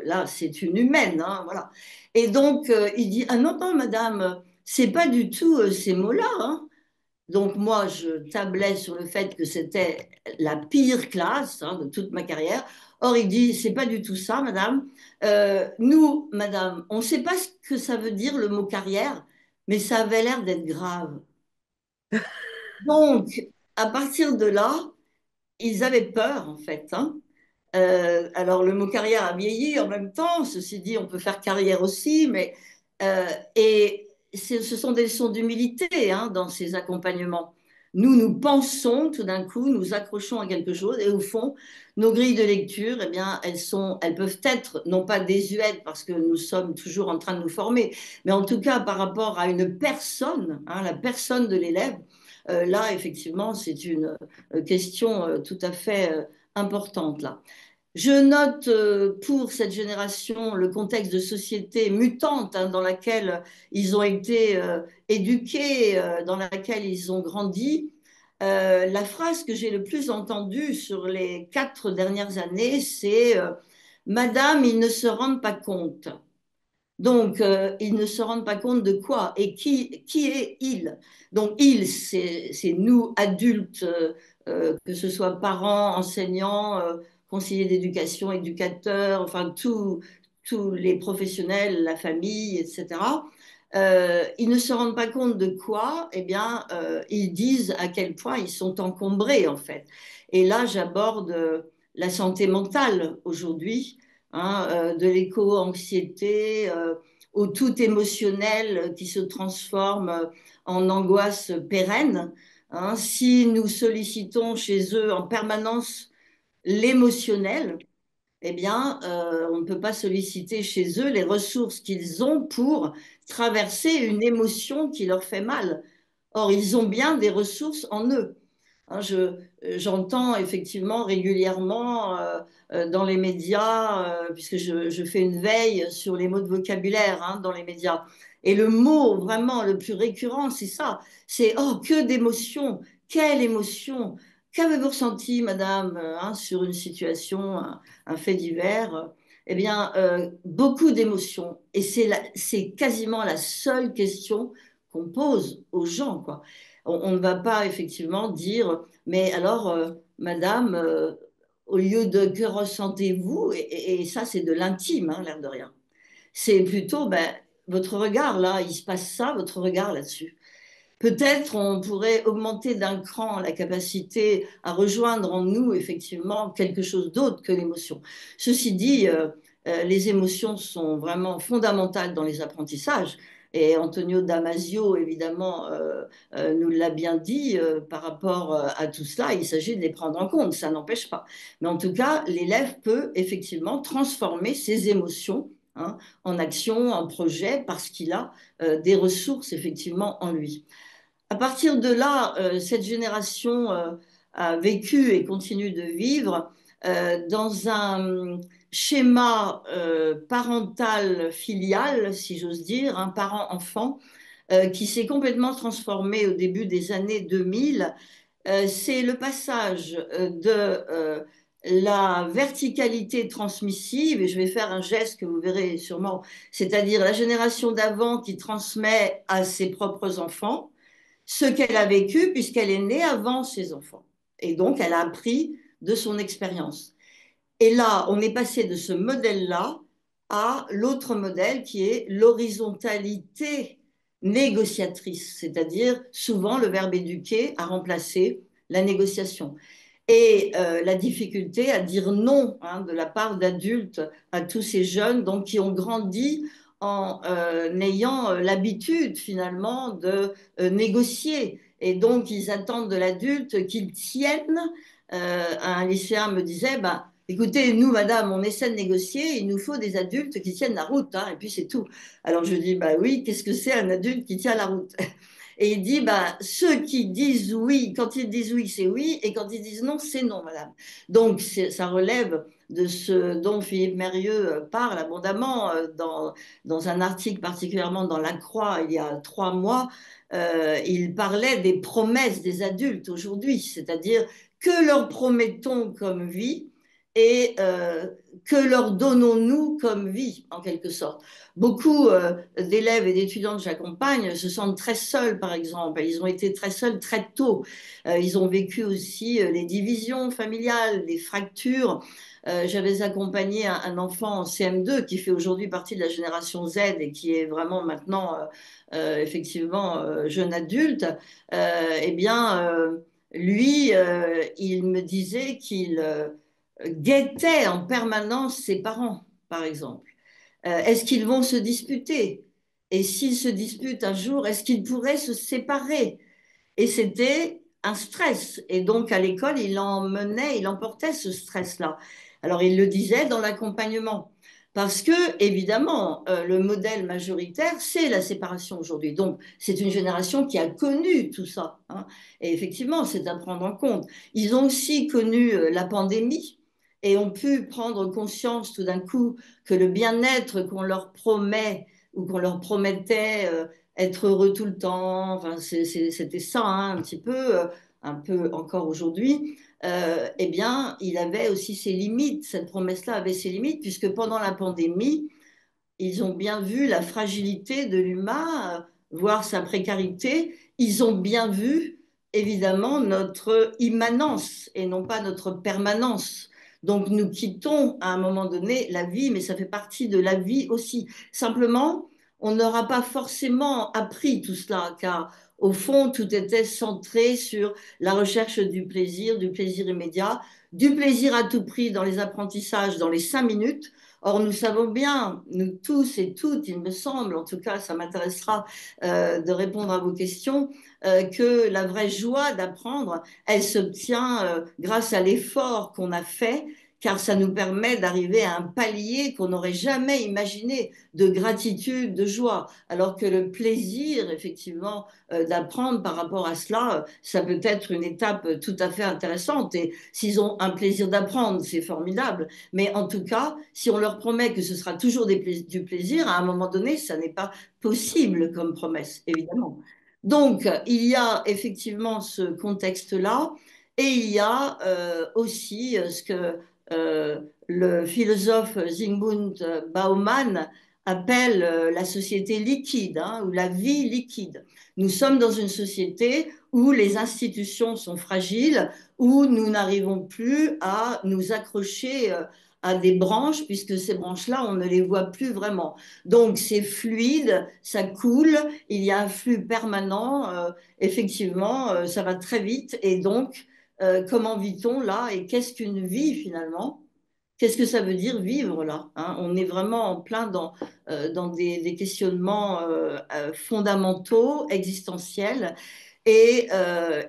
là, c'est une humaine, hein, voilà. Et donc, il dit, ah non, non, madame, c'est pas du tout ces mots-là, hein. Donc moi, je tablais sur le fait que c'était la pire classe, hein, de toute ma carrière. Or, il dit, c'est pas du tout ça, madame. Nous, madame, on ne sait pas ce que ça veut dire le mot carrière, mais ça avait l'air d'être grave. Donc, à partir de là, ils avaient peur, en fait, hein. Alors, le mot carrière a vieilli en même temps. Ceci dit, on peut faire carrière aussi, mais et ce sont des leçons d'humilité, hein, dans ces accompagnements. Nous pensons tout d'un coup, nous accrochons à quelque chose, et au fond, nos grilles de lecture, eh bien, elles peuvent être non pas désuètes parce que nous sommes toujours en train de nous former, mais en tout cas par rapport à une personne, hein, la personne de l'élève. Là, effectivement, c'est une question tout à fait importante là. Je note pour cette génération le contexte de société mutante, hein, dans laquelle ils ont été éduqués, dans laquelle ils ont grandi. La phrase que j'ai le plus entendue sur les 4 dernières années, c'est Madame, ils ne se rendent pas compte. Donc, ils ne se rendent pas compte de quoi et qui est il. Donc, il, c'est nous, adultes, que ce soit parents, enseignants, conseillers d'éducation, éducateurs, enfin, tous les professionnels, la famille, etc. Ils ne se rendent pas compte de quoi, eh bien, ils disent à quel point ils sont encombrés, en fait. Et là, j'aborde la santé mentale aujourd'hui, hein, de l'éco-anxiété au tout émotionnel qui se transforme en angoisse pérenne, hein. Si nous sollicitons chez eux en permanence l'émotionnel, eh bien, on ne peut pas solliciter chez eux les ressources qu'ils ont pour traverser une émotion qui leur fait mal. Or, ils ont bien des ressources en eux. Hein, j'entends effectivement régulièrement dans les médias, puisque je fais une veille sur les mots de vocabulaire, hein, dans les médias. Et le mot vraiment le plus récurrent, c'est ça. C'est oh, que d'émotions, quelle émotion. Qu'avez-vous ressenti, madame, hein, sur une situation, un fait divers? Eh bien, beaucoup d'émotions. Et c'est quasiment la seule question qu'on pose aux gens, quoi. On ne va pas effectivement dire, mais alors, madame, au lieu de que ressentez-vous, et ça c'est de l'intime, hein, l'air de rien, c'est plutôt ben, votre regard là, il se passe ça, votre regard là-dessus. Peut-être on pourrait augmenter d'un cran la capacité à rejoindre en nous effectivement quelque chose d'autre que l'émotion. Ceci dit, les émotions sont vraiment fondamentales dans les apprentissages. Et Antonio Damasio, évidemment, nous l'a bien dit par rapport à tout cela. Il s'agit de les prendre en compte, ça n'empêche pas. Mais en tout cas, l'élève peut effectivement transformer ses émotions, hein, en action, en projet, parce qu'il a des ressources effectivement en lui. À partir de là, cette génération a vécu et continue de vivre dans un schéma parental filial, si j'ose dire, un parent-enfant, qui s'est complètement transformé au début des années 2000. C'est le passage de la verticalité transmissive, et je vais faire un geste que vous verrez sûrement, c'est-à-dire la génération d'avant qui transmet à ses propres enfants ce qu'elle a vécu puisqu'elle est née avant ses enfants. Et donc, elle a appris de son expérience. Et là, on est passé de ce modèle-là à l'autre modèle qui est l'horizontalité négociatrice, c'est-à-dire souvent le verbe éduquer a remplacé la négociation. Et la difficulté à dire non, hein, de la part d'adultes à tous ces jeunes donc, qui ont grandi en ayant l'habitude finalement de négocier. Et donc, ils attendent de l'adulte qu'il tienne. Un lycéen me disait, bah, écoutez, nous, madame, on essaie de négocier, il nous faut des adultes qui tiennent la route, hein, et puis c'est tout. Alors je dis, bah oui, qu'est-ce que c'est un adulte qui tient la route? Et il dit, bah, ceux qui disent oui, quand ils disent oui, c'est oui, et quand ils disent non, c'est non, madame. Donc, ça relève de ce dont Philippe Mérieux parle abondamment dans un article particulièrement dans La Croix il y a 3 mois. Il parlait des promesses des adultes aujourd'hui, c'est-à-dire que leur promettons comme vie et que leur donnons-nous comme vie, en quelque sorte. Beaucoup d'élèves et d'étudiants que j'accompagne se sentent très seuls, par exemple. Ils ont été très seuls très tôt. Ils ont vécu aussi les divisions familiales, les fractures. J'avais accompagné un enfant en CM2 qui fait aujourd'hui partie de la génération Z et qui est vraiment maintenant effectivement jeune adulte. Eh bien, lui, il me disait qu'il guettait en permanence ses parents, par exemple. Est-ce qu'ils vont se disputer? Et s'ils se disputent un jour, est-ce qu'ils pourraient se séparer? Et c'était un stress. Et donc, à l'école, il emportait ce stress-là. Alors, il le disait dans l'accompagnement. Parce que, évidemment, le modèle majoritaire, c'est la séparation aujourd'hui. Donc, c'est une génération qui a connu tout ça, hein. Et effectivement, c'est à prendre en compte. Ils ont aussi connu la pandémie et ont pu prendre conscience tout d'un coup que le bien-être qu'on leur promet ou qu'on leur promettait, être heureux tout le temps, enfin, c'était ça, hein, un peu encore aujourd'hui, eh bien, il avait aussi ses limites. Cette promesse-là avait ses limites, puisque pendant la pandémie, ils ont bien vu la fragilité de l'humain, voire sa précarité. Ils ont bien vu, évidemment, notre immanence et non pas notre permanence. Donc, nous quittons à un moment donné la vie, mais ça fait partie de la vie aussi. Simplement, on n'aura pas forcément appris tout cela, car au fond, tout était centré sur la recherche du plaisir immédiat, du plaisir à tout prix dans les apprentissages, dans les 5 minutes. Or, nous savons bien, nous tous et toutes, il me semble, en tout cas, ça m'intéressera de répondre à vos questions, que la vraie joie d'apprendre, elle s'obtient grâce à l'effort qu'on a fait, car ça nous permet d'arriver à un palier qu'on n'aurait jamais imaginé de gratitude, de joie, alors que le plaisir, effectivement, d'apprendre par rapport à cela, ça peut être une étape tout à fait intéressante. Et s'ils ont un plaisir d'apprendre, c'est formidable. Mais en tout cas, si on leur promet que ce sera toujours du plaisir, à un moment donné, ça n'est pas possible comme promesse, évidemment. Donc, il y a effectivement ce contexte-là, et il y a aussi ce que le philosophe Zygmunt Bauman appelle la société liquide, hein, ou la vie liquide. Nous sommes dans une société où les institutions sont fragiles, où nous n'arrivons plus à nous accrocher à des branches, puisque ces branches-là, on ne les voit plus vraiment. Donc, c'est fluide, ça coule, il y a un flux permanent, effectivement, ça va très vite. Et donc, comment vit-on là? Et qu'est-ce qu'une vie finalement? Qu'est-ce que ça veut dire vivre là, hein? On est vraiment en plein dans des questionnements fondamentaux, existentiels. Et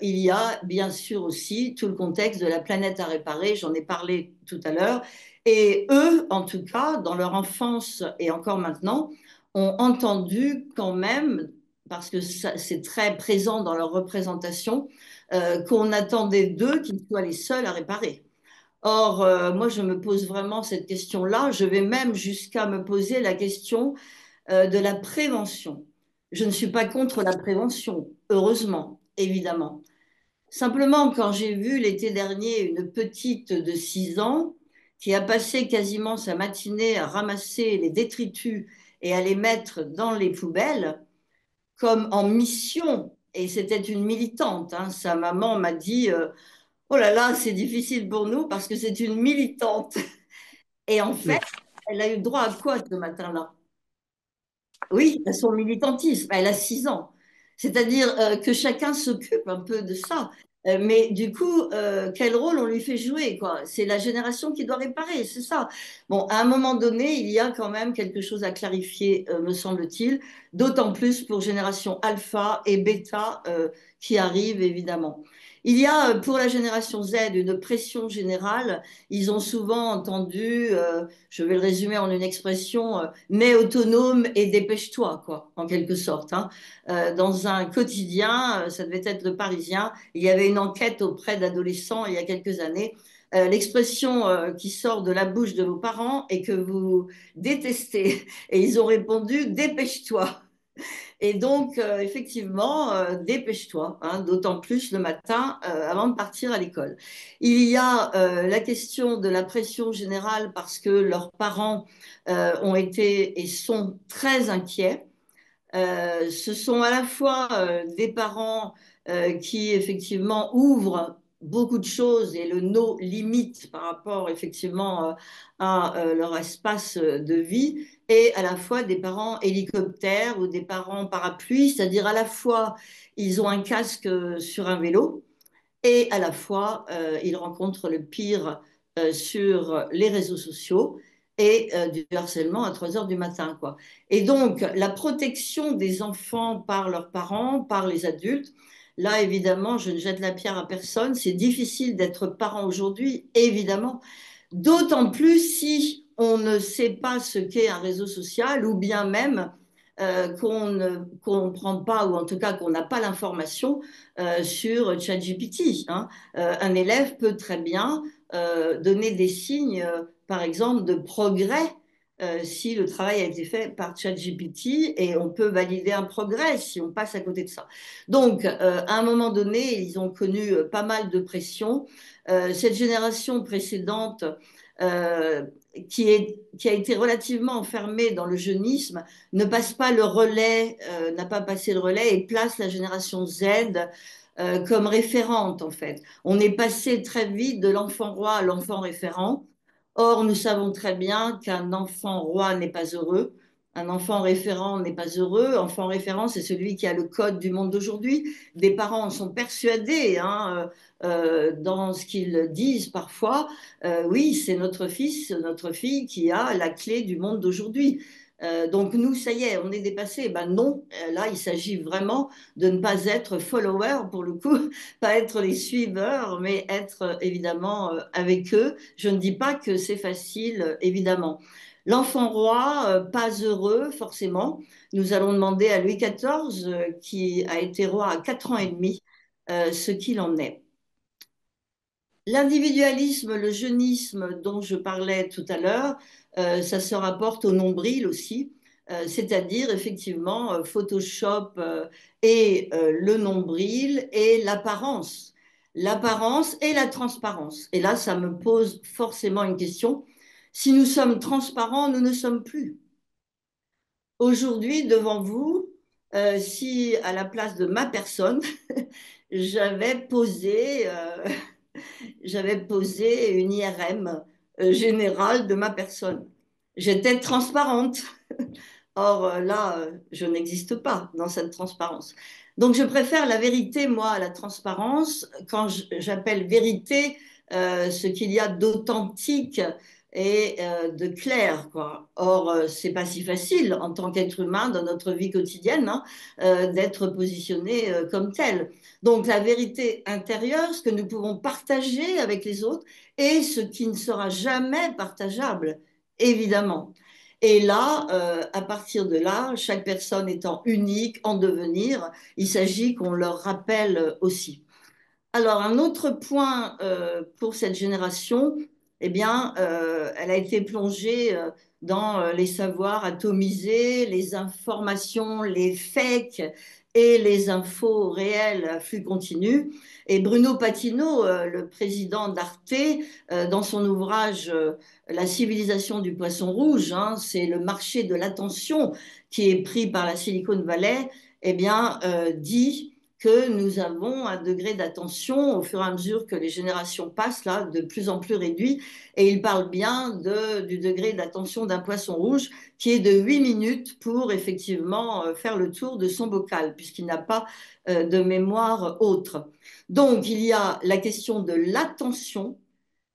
il y a bien sûr aussi tout le contexte de la planète à réparer, j'en ai parlé tout à l'heure. Et eux, en tout cas, dans leur enfance et encore maintenant, ont entendu quand même, parce que c'est très présent dans leur représentation, qu'on attendait d'eux qu'ils soient les seuls à réparer. Or, moi, je me pose vraiment cette question-là. Je vais même jusqu'à me poser la question de la prévention. Je ne suis pas contre la prévention, heureusement, évidemment. Simplement, quand j'ai vu l'été dernier une petite de 6 ans qui a passé quasiment sa matinée à ramasser les détritus et à les mettre dans les poubelles, comme en mission, et c'était une militante, hein, sa maman m'a dit oh là là, c'est difficile pour nous parce que c'est une militante. Et en fait, elle a eu droit à quoi ce matin-là? Oui, à son militantisme. Elle a 6 ans. C'est-à-dire que chacun s'occupe un peu de ça. Mais du coup, quel rôle on lui fait jouer, quoi? C'est la génération qui doit réparer, c'est ça. Bon, à un moment donné, il y a quand même quelque chose à clarifier, me semble-t-il, d'autant plus pour génération alpha et bêta qui arrivent, évidemment. Il y a pour la génération Z une pression générale. Ils ont souvent entendu, je vais le résumer en une expression, mais autonome et dépêche-toi, quoi, en quelque sorte, hein. Dans un quotidien, ça devait être le Parisien, il y avait une enquête auprès d'adolescents il y a quelques années. L'expression qui sort de la bouche de vos parents et que vous détestez. Et ils ont répondu, dépêche-toi. Et donc, effectivement, dépêche-toi, hein, d'autant plus le matin avant de partir à l'école. Il y a la question de la pression générale parce que leurs parents ont été et sont très inquiets. Ce sont à la fois des parents qui effectivement ouvrent beaucoup de choses et le no limite par rapport effectivement à leur espace de vie et à la fois des parents hélicoptères ou des parents parapluies, c'est-à-dire à la fois ils ont un casque sur un vélo et à la fois ils rencontrent le pire sur les réseaux sociaux et du harcèlement à 3 heures du matin, quoi. Et donc, la protection des enfants par leurs parents, par les adultes, là, évidemment, je ne jette la pierre à personne. C'est difficile d'être parent aujourd'hui, évidemment. D'autant plus si on ne sait pas ce qu'est un réseau social ou bien même qu'on ne comprend pas ou en tout cas qu'on n'a pas l'information sur ChatGPT, hein. Un élève peut très bien donner des signes, par exemple, de progrès si le travail a été fait par ChatGPT et on peut valider un progrès si on passe à côté de ça. Donc, à un moment donné, ils ont connu pas mal de pression. Cette génération précédente euh, qui a été relativement enfermée dans le jeunisme ne passe pas le relais, n'a pas passé le relais et place la génération Z comme référente en fait. On est passé très vite de l'enfant roi à l'enfant référent. Or, nous savons très bien qu'un enfant roi n'est pas heureux, un enfant référent n'est pas heureux. Enfant référent, c'est celui qui a le code du monde d'aujourd'hui. Des parents en sont persuadés, hein, dans ce qu'ils disent parfois. Oui, c'est notre fils, notre fille qui a la clé du monde d'aujourd'hui. Donc nous, ça y est, on est dépassé. Ben non, là, il s'agit vraiment de ne pas être follower pour le coup, pas être les suiveurs, mais être évidemment avec eux. Je ne dis pas que c'est facile, évidemment. L'enfant roi, pas heureux forcément. Nous allons demander à Louis XIV, qui a été roi à 4 ans et demi, ce qu'il en est. L'individualisme, le jeunisme dont je parlais tout à l'heure, ça se rapporte au nombril aussi, c'est-à-dire effectivement Photoshop et le nombril et l'apparence et la transparence. Et là, ça me pose forcément une question. Si nous sommes transparents, nous ne sommes plus. Aujourd'hui, devant vous, si à la place de ma personne, j'avais posé j'avais posé une IRM générale de ma personne. J'étais transparente. Or, là, je n'existe pas dans cette transparence. Donc, je préfère la vérité, moi, à la transparence. Quand j'appelle vérité, ce qu'il y a d'authentique et de clair, quoi. Or, c'est pas si facile en tant qu'être humain dans notre vie quotidienne, hein, d'être positionné comme tel. Donc, la vérité intérieure, ce que nous pouvons partager avec les autres, et ce qui ne sera jamais partageable, évidemment. Et là, à partir de là, chaque personne étant unique, en devenir, il s'agit qu'on leur rappelle aussi. Alors, un autre point pour cette génération, eh bien, elle a été plongée dans les savoirs atomisés, les informations, les fakes et les infos réelles à flux continu. Et Bruno Patino, le président d'Arte, dans son ouvrage La civilisation du poisson rouge, hein, c'est le marché de l'attention qui est pris par la Silicon Valley, eh bien, dit que nous avons un degré d'attention au fur et à mesure que les générations passent, là, de plus en plus réduit. Et il parle bien du degré d'attention d'un poisson rouge qui est de 8 minutes pour effectivement faire le tour de son bocal, puisqu'il n'a pas de mémoire autre. Donc, il y a la question de l'attention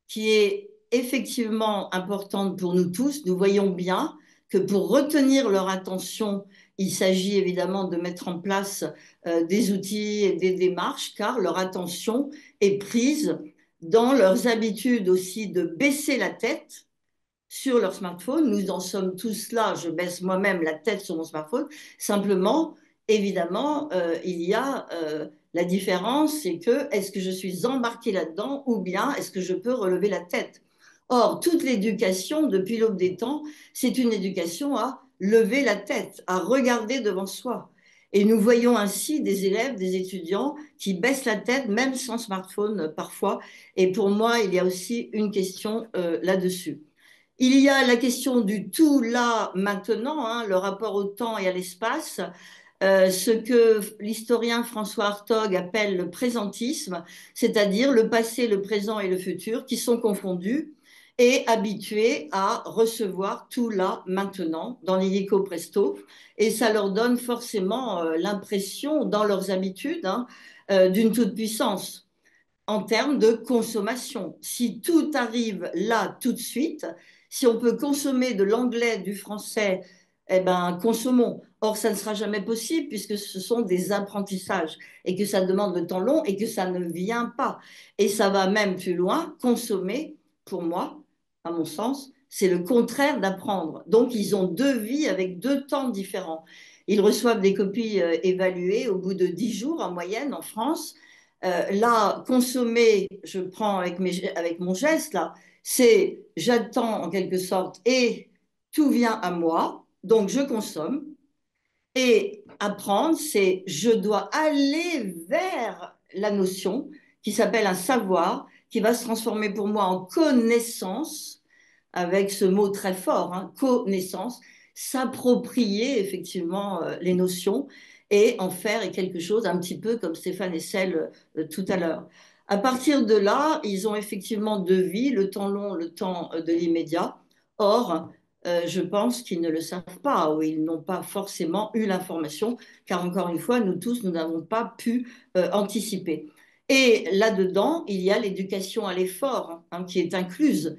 qui est effectivement importante pour nous tous. Nous voyons bien que pour retenir leur attention, il s'agit évidemment de mettre en place des outils et des démarches, car leur attention est prise dans leurs habitudes aussi de baisser la tête sur leur smartphone. Nous en sommes tous là, je baisse moi-même la tête sur mon smartphone. Simplement, évidemment, il y a la différence, c'est que est-ce que je suis embarquée là-dedans ou bien est-ce que je peux relever la tête? Or, toute l'éducation, depuis l'aube des temps, c'est une éducation à lever la tête, à regarder devant soi. Et nous voyons ainsi des élèves, des étudiants qui baissent la tête, même sans smartphone parfois. Et pour moi, il y a aussi une question là-dessus. Il y a la question du tout là maintenant, hein, le rapport au temps et à l'espace, ce que l'historien François Hartog appelle le présentisme, c'est-à-dire le passé, le présent et le futur qui sont confondus et habitués à recevoir tout là maintenant dans l'illico presto. Et ça leur donne forcément l'impression, dans leurs habitudes, hein, d'une toute-puissance en termes de consommation. Si tout arrive là tout de suite, si on peut consommer de l'anglais, du français, eh ben, consommons. Or, ça ne sera jamais possible puisque ce sont des apprentissages et que ça demande le temps long et que ça ne vient pas. Et ça va même plus loin. Consommer, pour moi, à mon sens, c'est le contraire d'apprendre. Donc, ils ont deux vies avec deux temps différents. Ils reçoivent des copies évaluées au bout de 10 jours en moyenne en France. Là, consommer, je prends avec mon geste, là, c'est j'attends en quelque sorte et tout vient à moi, donc je consomme. Et apprendre, c'est je dois aller vers la notion qui s'appelle un savoir, qui va se transformer pour moi en connaissance, avec ce mot très fort, hein, connaissance, s'approprier effectivement les notions et en faire quelque chose un petit peu comme Stéphane Hessel tout à l'heure. À partir de là, ils ont effectivement deux vies, le temps long, le temps de l'immédiat. Or, je pense qu'ils ne le savent pas ou ils n'ont pas forcément eu l'information, car encore une fois, nous tous, nous n'avons pas pu anticiper. Et là-dedans, il y a l'éducation à l'effort hein, qui est incluse.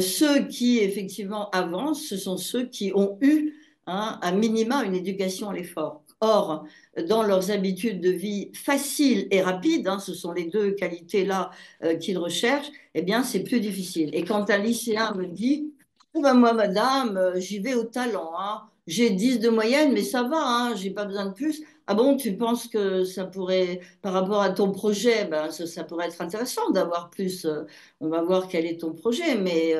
Ceux qui effectivement avancent, ce sont ceux qui ont eu hein, à minima une éducation à l'effort. Or, dans leurs habitudes de vie faciles et rapides, hein, ce sont les deux qualités-là qu'ils recherchent, eh bien, c'est plus difficile. Et quand un lycéen me dit, oh ben moi, madame, j'y vais au talent, hein, j'ai 10 de moyenne, mais ça va, hein, j'ai pas besoin de plus. Ah bon, tu penses que ça pourrait, par rapport à ton projet, ben, ça pourrait être intéressant d'avoir plus. On va voir quel est ton projet, mais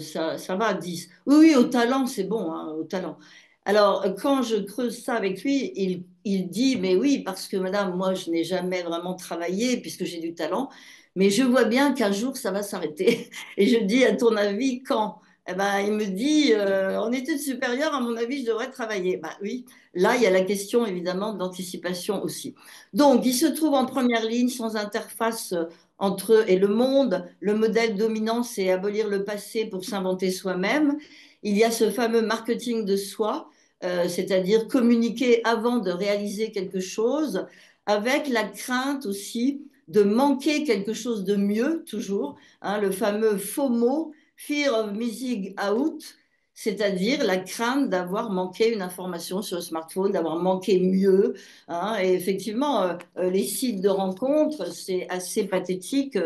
ça va, 10. Oui, oui, au talent, c'est bon, hein, au talent. Alors, quand je creuse ça avec lui, il dit, mais oui, parce que madame, moi, je n'ai jamais vraiment travaillé puisque j'ai du talent, mais je vois bien qu'un jour, ça va s'arrêter. Et je dis, à ton avis, quand? Eh ben, il me dit, en études supérieures, à mon avis, je devrais travailler. Ben, oui, là, il y a la question, évidemment, d'anticipation aussi. Donc, il se trouve en première ligne, sans interface entre eux et le monde. Le modèle dominant, c'est abolir le passé pour s'inventer soi-même. Il y a ce fameux marketing de soi, c'est-à-dire communiquer avant de réaliser quelque chose, avec la crainte aussi de manquer quelque chose de mieux, toujours, hein, le fameux FOMO, fear of missing out, c'est-à-dire la crainte d'avoir manqué une information sur le smartphone, d'avoir manqué mieux, hein. Et effectivement, les sites de rencontres, c'est assez pathétique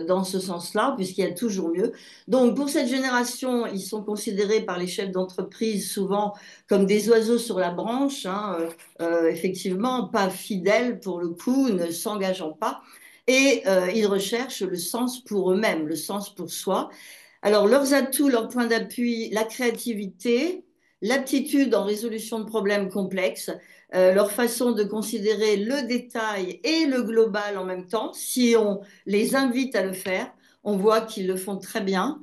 dans ce sens-là, puisqu'il y a toujours mieux. Donc, pour cette génération, ils sont considérés par les chefs d'entreprise souvent comme des oiseaux sur la branche, hein, effectivement, pas fidèles pour le coup, ne s'engageant pas. Et ils recherchent le sens pour eux-mêmes, le sens pour soi. Alors, leurs atouts, leurs points d'appui, la créativité, l'aptitude en résolution de problèmes complexes, leur façon de considérer le détail et le global en même temps, si on les invite à le faire, on voit qu'ils le font très bien.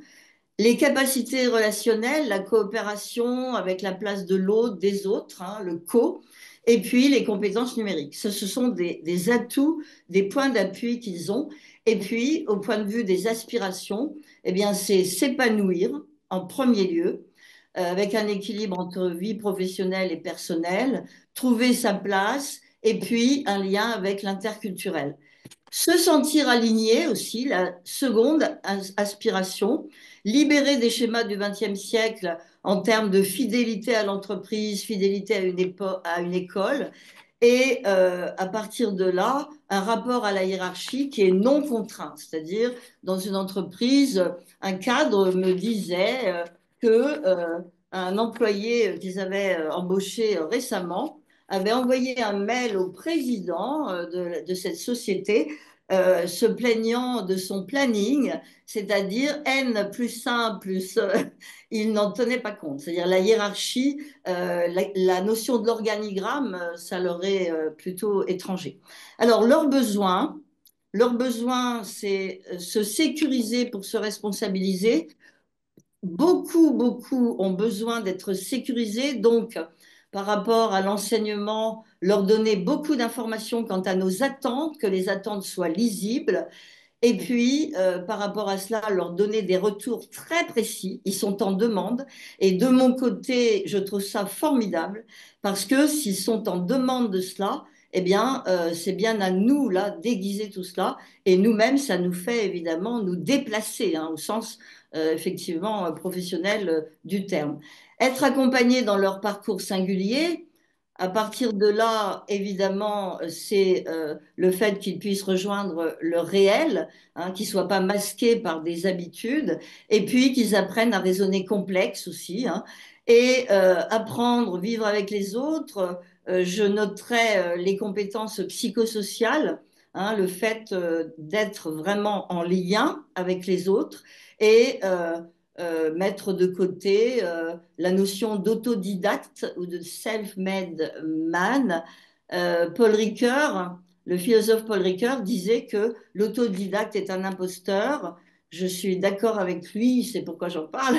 Les capacités relationnelles, la coopération avec la place de l'autre, des autres, hein, le co, et puis les compétences numériques. Ce sont des atouts, des points d'appui qu'ils ont. Et puis, au point de vue des aspirations, eh bien, c'est s'épanouir en premier lieu, avec un équilibre entre vie professionnelle et personnelle, trouver sa place, et puis un lien avec l'interculturel. Se sentir aligné aussi, la seconde aspiration, libérer des schémas du XXe siècle en termes de fidélité à l'entreprise, fidélité à une école, et à partir de là, un rapport à la hiérarchie qui est non contraint. C'est-à-dire, dans une entreprise, un cadre me disait que un employé qu'ils avaient embauché récemment avait envoyé un mail au président de cette société se plaignant de son planning, c'est-à-dire N plus 1 plus... il n'en tenait pas compte. C'est-à-dire la hiérarchie, la notion de l'organigramme, ça leur est plutôt étranger. Alors, leurs besoins, c'est se sécuriser pour se responsabiliser. Beaucoup ont besoin d'être sécurisés, donc par rapport à l'enseignement, leur donner beaucoup d'informations quant à nos attentes, que les attentes soient lisibles, et puis par rapport à cela, leur donner des retours très précis. Ils sont en demande, et de mon côté, je trouve ça formidable, parce que s'ils sont en demande de cela, eh bien, c'est bien à nous, là, d'aiguiser tout cela. Et nous-mêmes, ça nous fait évidemment nous déplacer, hein, au sens effectivement professionnel du terme. Être accompagné dans leur parcours singulier, à partir de là, évidemment, c'est le fait qu'ils puissent rejoindre le réel, hein, qu'ils ne soient pas masqués par des habitudes, et puis qu'ils apprennent à raisonner complexe aussi, hein, et apprendre, vivre avec les autres. Je noterai les compétences psychosociales, hein, le fait d'être vraiment en lien avec les autres et mettre de côté la notion d'autodidacte ou de self-made man. Paul Ricoeur, le philosophe Paul Ricoeur, disait que l'autodidacte est un imposteur. Je suis d'accord avec lui, c'est pourquoi j'en parle.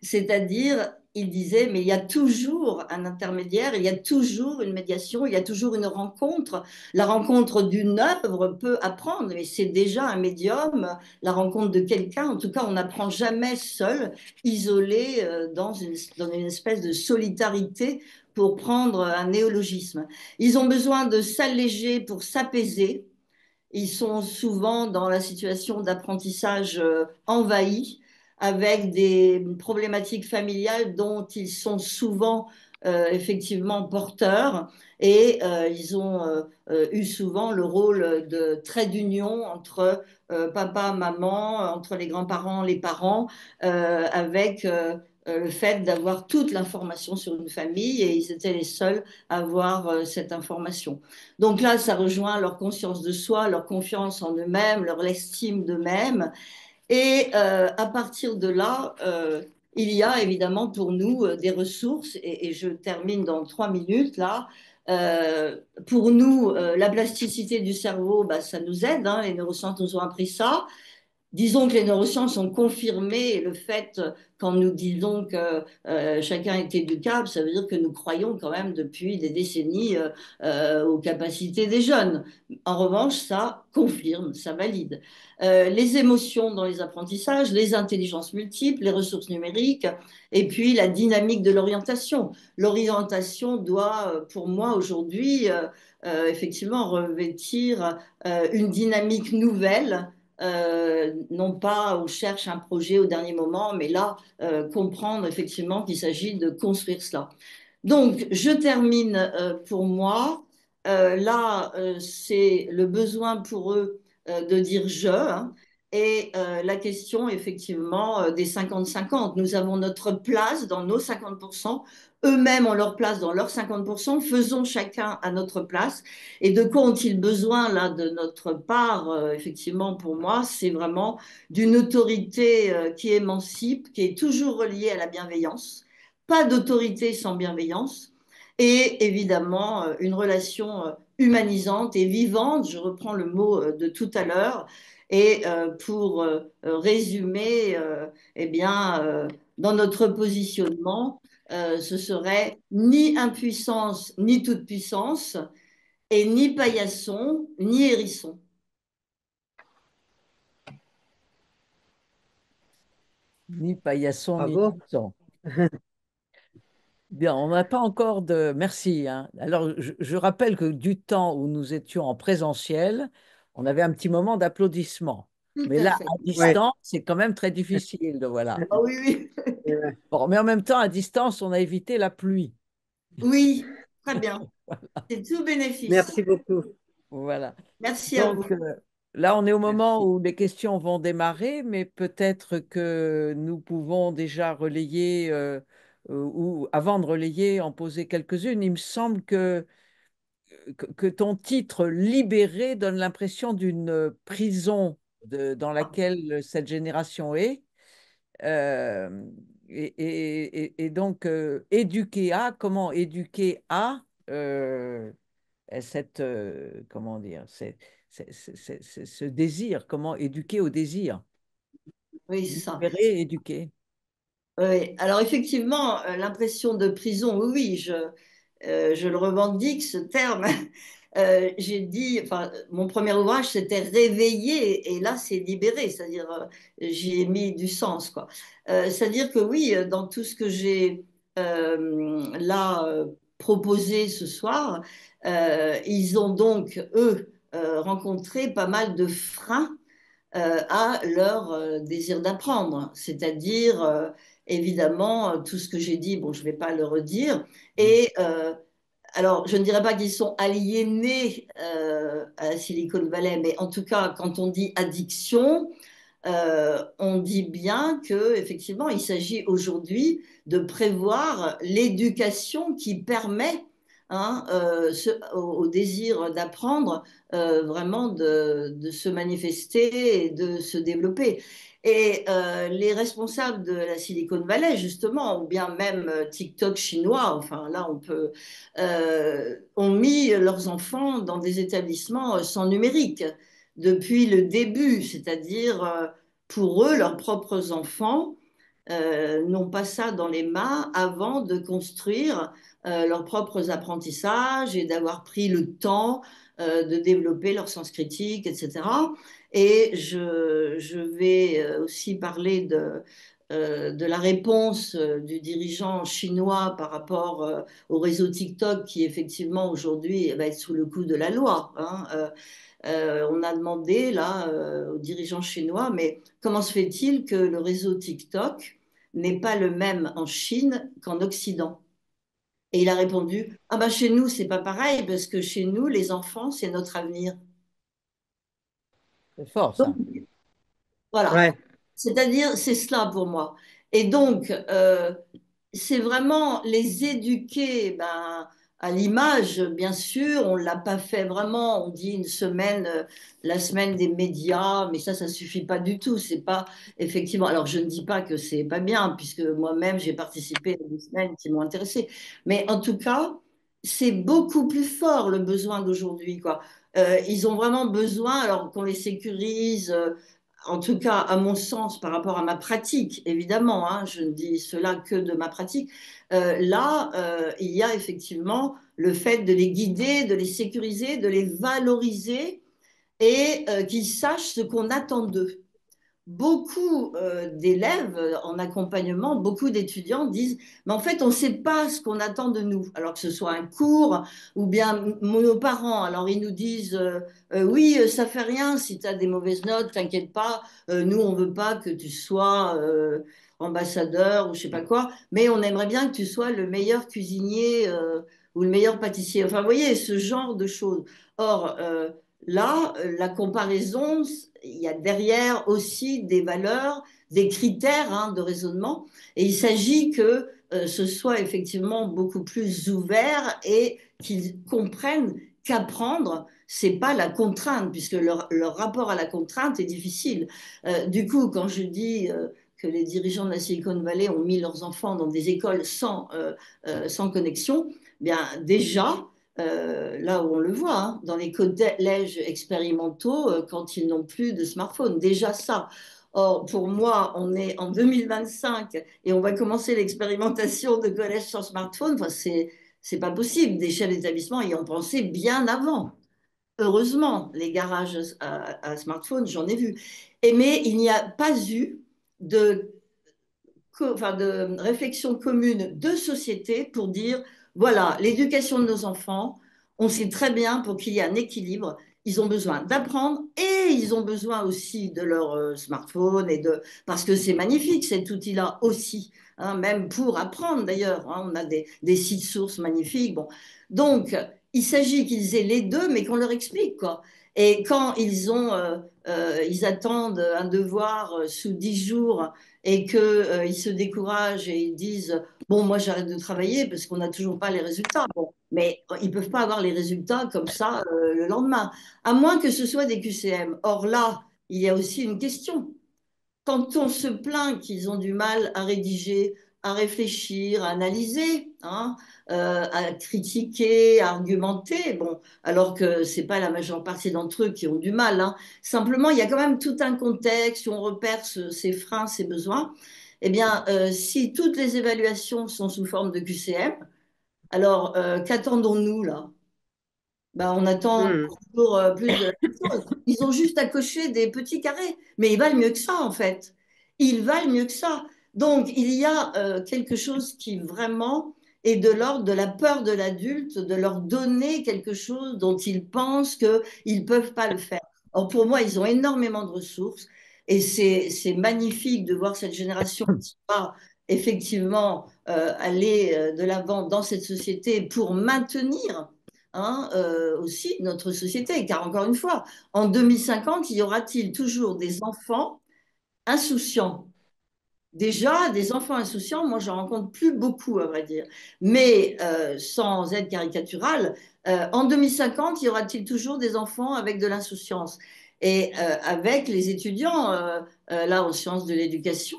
C'est-à-dire, il disait, mais il y a toujours un intermédiaire, il y a toujours une médiation, il y a toujours une rencontre. La rencontre d'une œuvre peut apprendre, mais c'est déjà un médium, la rencontre de quelqu'un. En tout cas, on n'apprend jamais seul, isolé, dans une espèce de solitarité, pour prendre un néologisme. Ils ont besoin de s'alléger pour s'apaiser. Ils sont souvent dans la situation d'apprentissage envahi, avec des problématiques familiales dont ils sont souvent effectivement porteurs. Et ils ont eu souvent le rôle de trait d'union entre papa, maman, entre les grands-parents, les parents, avec le fait d'avoir toute l'information sur une famille, et ils étaient les seuls à avoir cette information. Donc là, ça rejoint leur conscience de soi, leur confiance en eux-mêmes, leur estime d'eux-mêmes. Et à partir de là, il y a évidemment pour nous des ressources, et je termine dans 3 minutes là. Euh, pour nous, la plasticité du cerveau, bah, ça nous aide, hein, les neurosciences nous ont appris ça. Disons que les neurosciences ont confirmé le fait, quand nous disons que chacun est éducable, ça veut dire que nous croyons quand même depuis des décennies aux capacités des jeunes. En revanche, ça confirme, ça valide. Les émotions dans les apprentissages, les intelligences multiples, les ressources numériques, et puis la dynamique de l'orientation. L'orientation doit, pour moi aujourd'hui, effectivement revêtir une dynamique nouvelle, non pas on cherche un projet au dernier moment, mais là, comprendre effectivement qu'il s'agit de construire cela. Donc, je termine pour moi. Là, c'est le besoin pour eux de dire je, hein, et la question effectivement des 50-50. Nous avons notre place dans nos 50%, eux-mêmes ont leur place dans leurs 50%, faisons chacun à notre place. Et de quoi ont-ils besoin là de notre part effectivement, pour moi, c'est vraiment d'une autorité qui émancipe, qui est toujours reliée à la bienveillance, pas d'autorité sans bienveillance, et évidemment une relation humanisante et vivante, je reprends le mot de tout à l'heure, et pour résumer, eh bien, dans notre positionnement, ce serait ni impuissance ni toute puissance, et ni paillasson ni hérisson. Ni paillasson, ni Bravo. hérisson. Bien, on n'a pas encore de... Merci, hein. Alors, je rappelle que du temps où nous étions en présentiel, on avait un petit moment d'applaudissement. Tout Mais à là, fait. à Ouais. distance, c'est quand même très difficile, voilà. Ah oui, oui. Bon, mais en même temps, à distance, on a évité la pluie. Oui, très bien. C'est tout bénéfice. Merci beaucoup. Voilà. Merci à Donc, vous. là, on est au moment Merci. où les questions vont démarrer, mais peut-être que nous pouvons déjà relayer, ou avant de relayer, en poser quelques-unes. Il me semble que ton titre libéré donne l'impression d'une prison dans laquelle cette génération est. Euh, et donc, éduquer à, comment éduquer à cette, comment dire, ce désir, comment éduquer au désir, Oui, c'est ça. libérer, éduquer. Oui. Alors effectivement, l'impression de prison, oui, oui, je le revendique, ce terme. J'ai dit, enfin, mon premier ouvrage, c'était réveiller, et là, c'est libérer, c'est-à-dire, j'y ai mis du sens, quoi. C'est-à-dire que oui, dans tout ce que j'ai là proposé ce soir, ils ont donc, eux, rencontré pas mal de freins à leur désir d'apprendre, c'est-à-dire évidemment tout ce que j'ai dit, bon, je ne vais pas le redire, et alors je ne dirais pas qu'ils sont aliénés à la Silicon Valley, mais en tout cas, quand on dit addiction, on dit bien que effectivement, il s'agit aujourd'hui de prévoir l'éducation qui permet, hein, au désir d'apprendre vraiment de se manifester et de se développer. Et les responsables de la Silicon Valley, justement, ou bien même TikTok chinois, enfin là, on peut, ont mis leurs enfants dans des établissements sans numérique depuis le début, c'est-à-dire pour eux, leurs propres enfants n'ont pas ça dans les mains avant de construire leurs propres apprentissages et d'avoir pris le temps de développer leur sens critique, etc. Et je vais aussi parler de la réponse du dirigeant chinois par rapport au réseau TikTok qui effectivement aujourd'hui va être sous le coup de la loi, hein. On a demandé là aux dirigeants chinois, mais comment se fait-il que le réseau TikTok n'est pas le même en Chine qu'en Occident? Et il a répondu, ah ben chez nous, c'est pas pareil, parce que chez nous, les enfants, c'est notre avenir. C'est fort, Donc, ça. voilà. Ouais. C'est-à-dire, c'est cela pour moi. Et donc, c'est vraiment les éduquer ben, à l'image, bien sûr. On ne l'a pas fait vraiment. On dit une semaine, la semaine des médias, mais ça suffit pas du tout. C'est pas effectivement. Alors, je ne dis pas que c'est pas bien, puisque moi-même, j'ai participé à des semaines qui m'ont intéressée. Mais en tout cas, c'est beaucoup plus fort le besoin d'aujourd'hui, quoi. Ils ont vraiment besoin, alors qu'on les sécurise. En tout cas, à mon sens, par rapport à ma pratique, évidemment, hein, je ne dis cela que de ma pratique, là, il y a effectivement le fait de les guider, de les sécuriser, de les valoriser et qu'ils sachent ce qu'on attend d'eux. beaucoup d'élèves en accompagnement, beaucoup d'étudiants disent, mais en fait, on ne sait pas ce qu'on attend de nous, alors que ce soit un cours ou bien nos parents. Alors, ils nous disent, oui, ça fait rien si tu as des mauvaises notes, t'inquiète pas, nous, on veut pas que tu sois ambassadeur ou je sais pas quoi, mais on aimerait bien que tu sois le meilleur cuisinier ou le meilleur pâtissier. Enfin, vous voyez, ce genre de choses. Or, là, la comparaison, il y a derrière aussi des valeurs, des critères hein, de raisonnement, et il s'agit que ce soit effectivement beaucoup plus ouvert et qu'ils comprennent qu'apprendre, c'est pas la contrainte, puisque leur rapport à la contrainte est difficile. Du coup, quand je dis que les dirigeants de la Silicon Valley ont mis leurs enfants dans des écoles sans connexion, bien déjà, là où on le voit, hein, dans les collèges expérimentaux, quand ils n'ont plus de smartphone. Déjà ça. Or, pour moi, on est en 2025 et on va commencer l'expérimentation de collèges sans smartphone. Enfin, c'est pas possible. Des chefs d'établissement y ont pensé bien avant. Heureusement, les garages à smartphone, j'en ai vu. Mais il n'y a pas eu de enfin, de réflexion commune de société pour dire, voilà, l'éducation de nos enfants, on sait très bien pour qu'il y ait un équilibre, ils ont besoin d'apprendre et ils ont besoin aussi de leur smartphone parce que c'est magnifique cet outil-là aussi, hein, même pour apprendre d'ailleurs, hein, on a des sites sources magnifiques. Bon. Donc, il s'agit qu'ils aient les deux, mais qu'on leur explique quoi. Et quand ils attendent un devoir sous 10 jours et qu'ils se découragent et ils disent, bon, moi j'arrête de travailler parce qu'on n'a toujours pas les résultats. Bon, mais ils ne peuvent pas avoir les résultats comme ça le lendemain, à moins que ce soit des QCM. Or là, il y a aussi une question. Quand on se plaint qu'ils ont du mal à rédiger, à réfléchir, à analyser, hein, à critiquer, à argumenter, bon, alors que c'est pas la majeure partie d'entre eux qui ont du mal, hein. Simplement, il y a quand même tout un contexte où on repère ses freins, ses besoins. Eh bien, si toutes les évaluations sont sous forme de QCM, alors qu'attendons-nous là? Ben, on attend Hmm. toujours plus de la même chose. Ils ont juste à cocher des petits carrés, mais ils valent mieux que ça en fait. Ils valent mieux que ça. Donc il y a quelque chose qui vraiment est de l'ordre de la peur de l'adulte, de leur donner quelque chose dont ils pensent qu'ils ne peuvent pas le faire. Or pour moi, ils ont énormément de ressources et c'est magnifique de voir cette génération qui va effectivement aller de l'avant dans cette société pour maintenir hein, aussi notre société. Car encore une fois, en 2050, y aura-t-il toujours des enfants insouciants? Déjà, des enfants insouciants, moi, j'en rencontre plus beaucoup, à vrai dire. Mais sans être caricatural, en 2050, y aura-t-il toujours des enfants avec de l'insouciance? Et avec les étudiants, là, en sciences de l'éducation,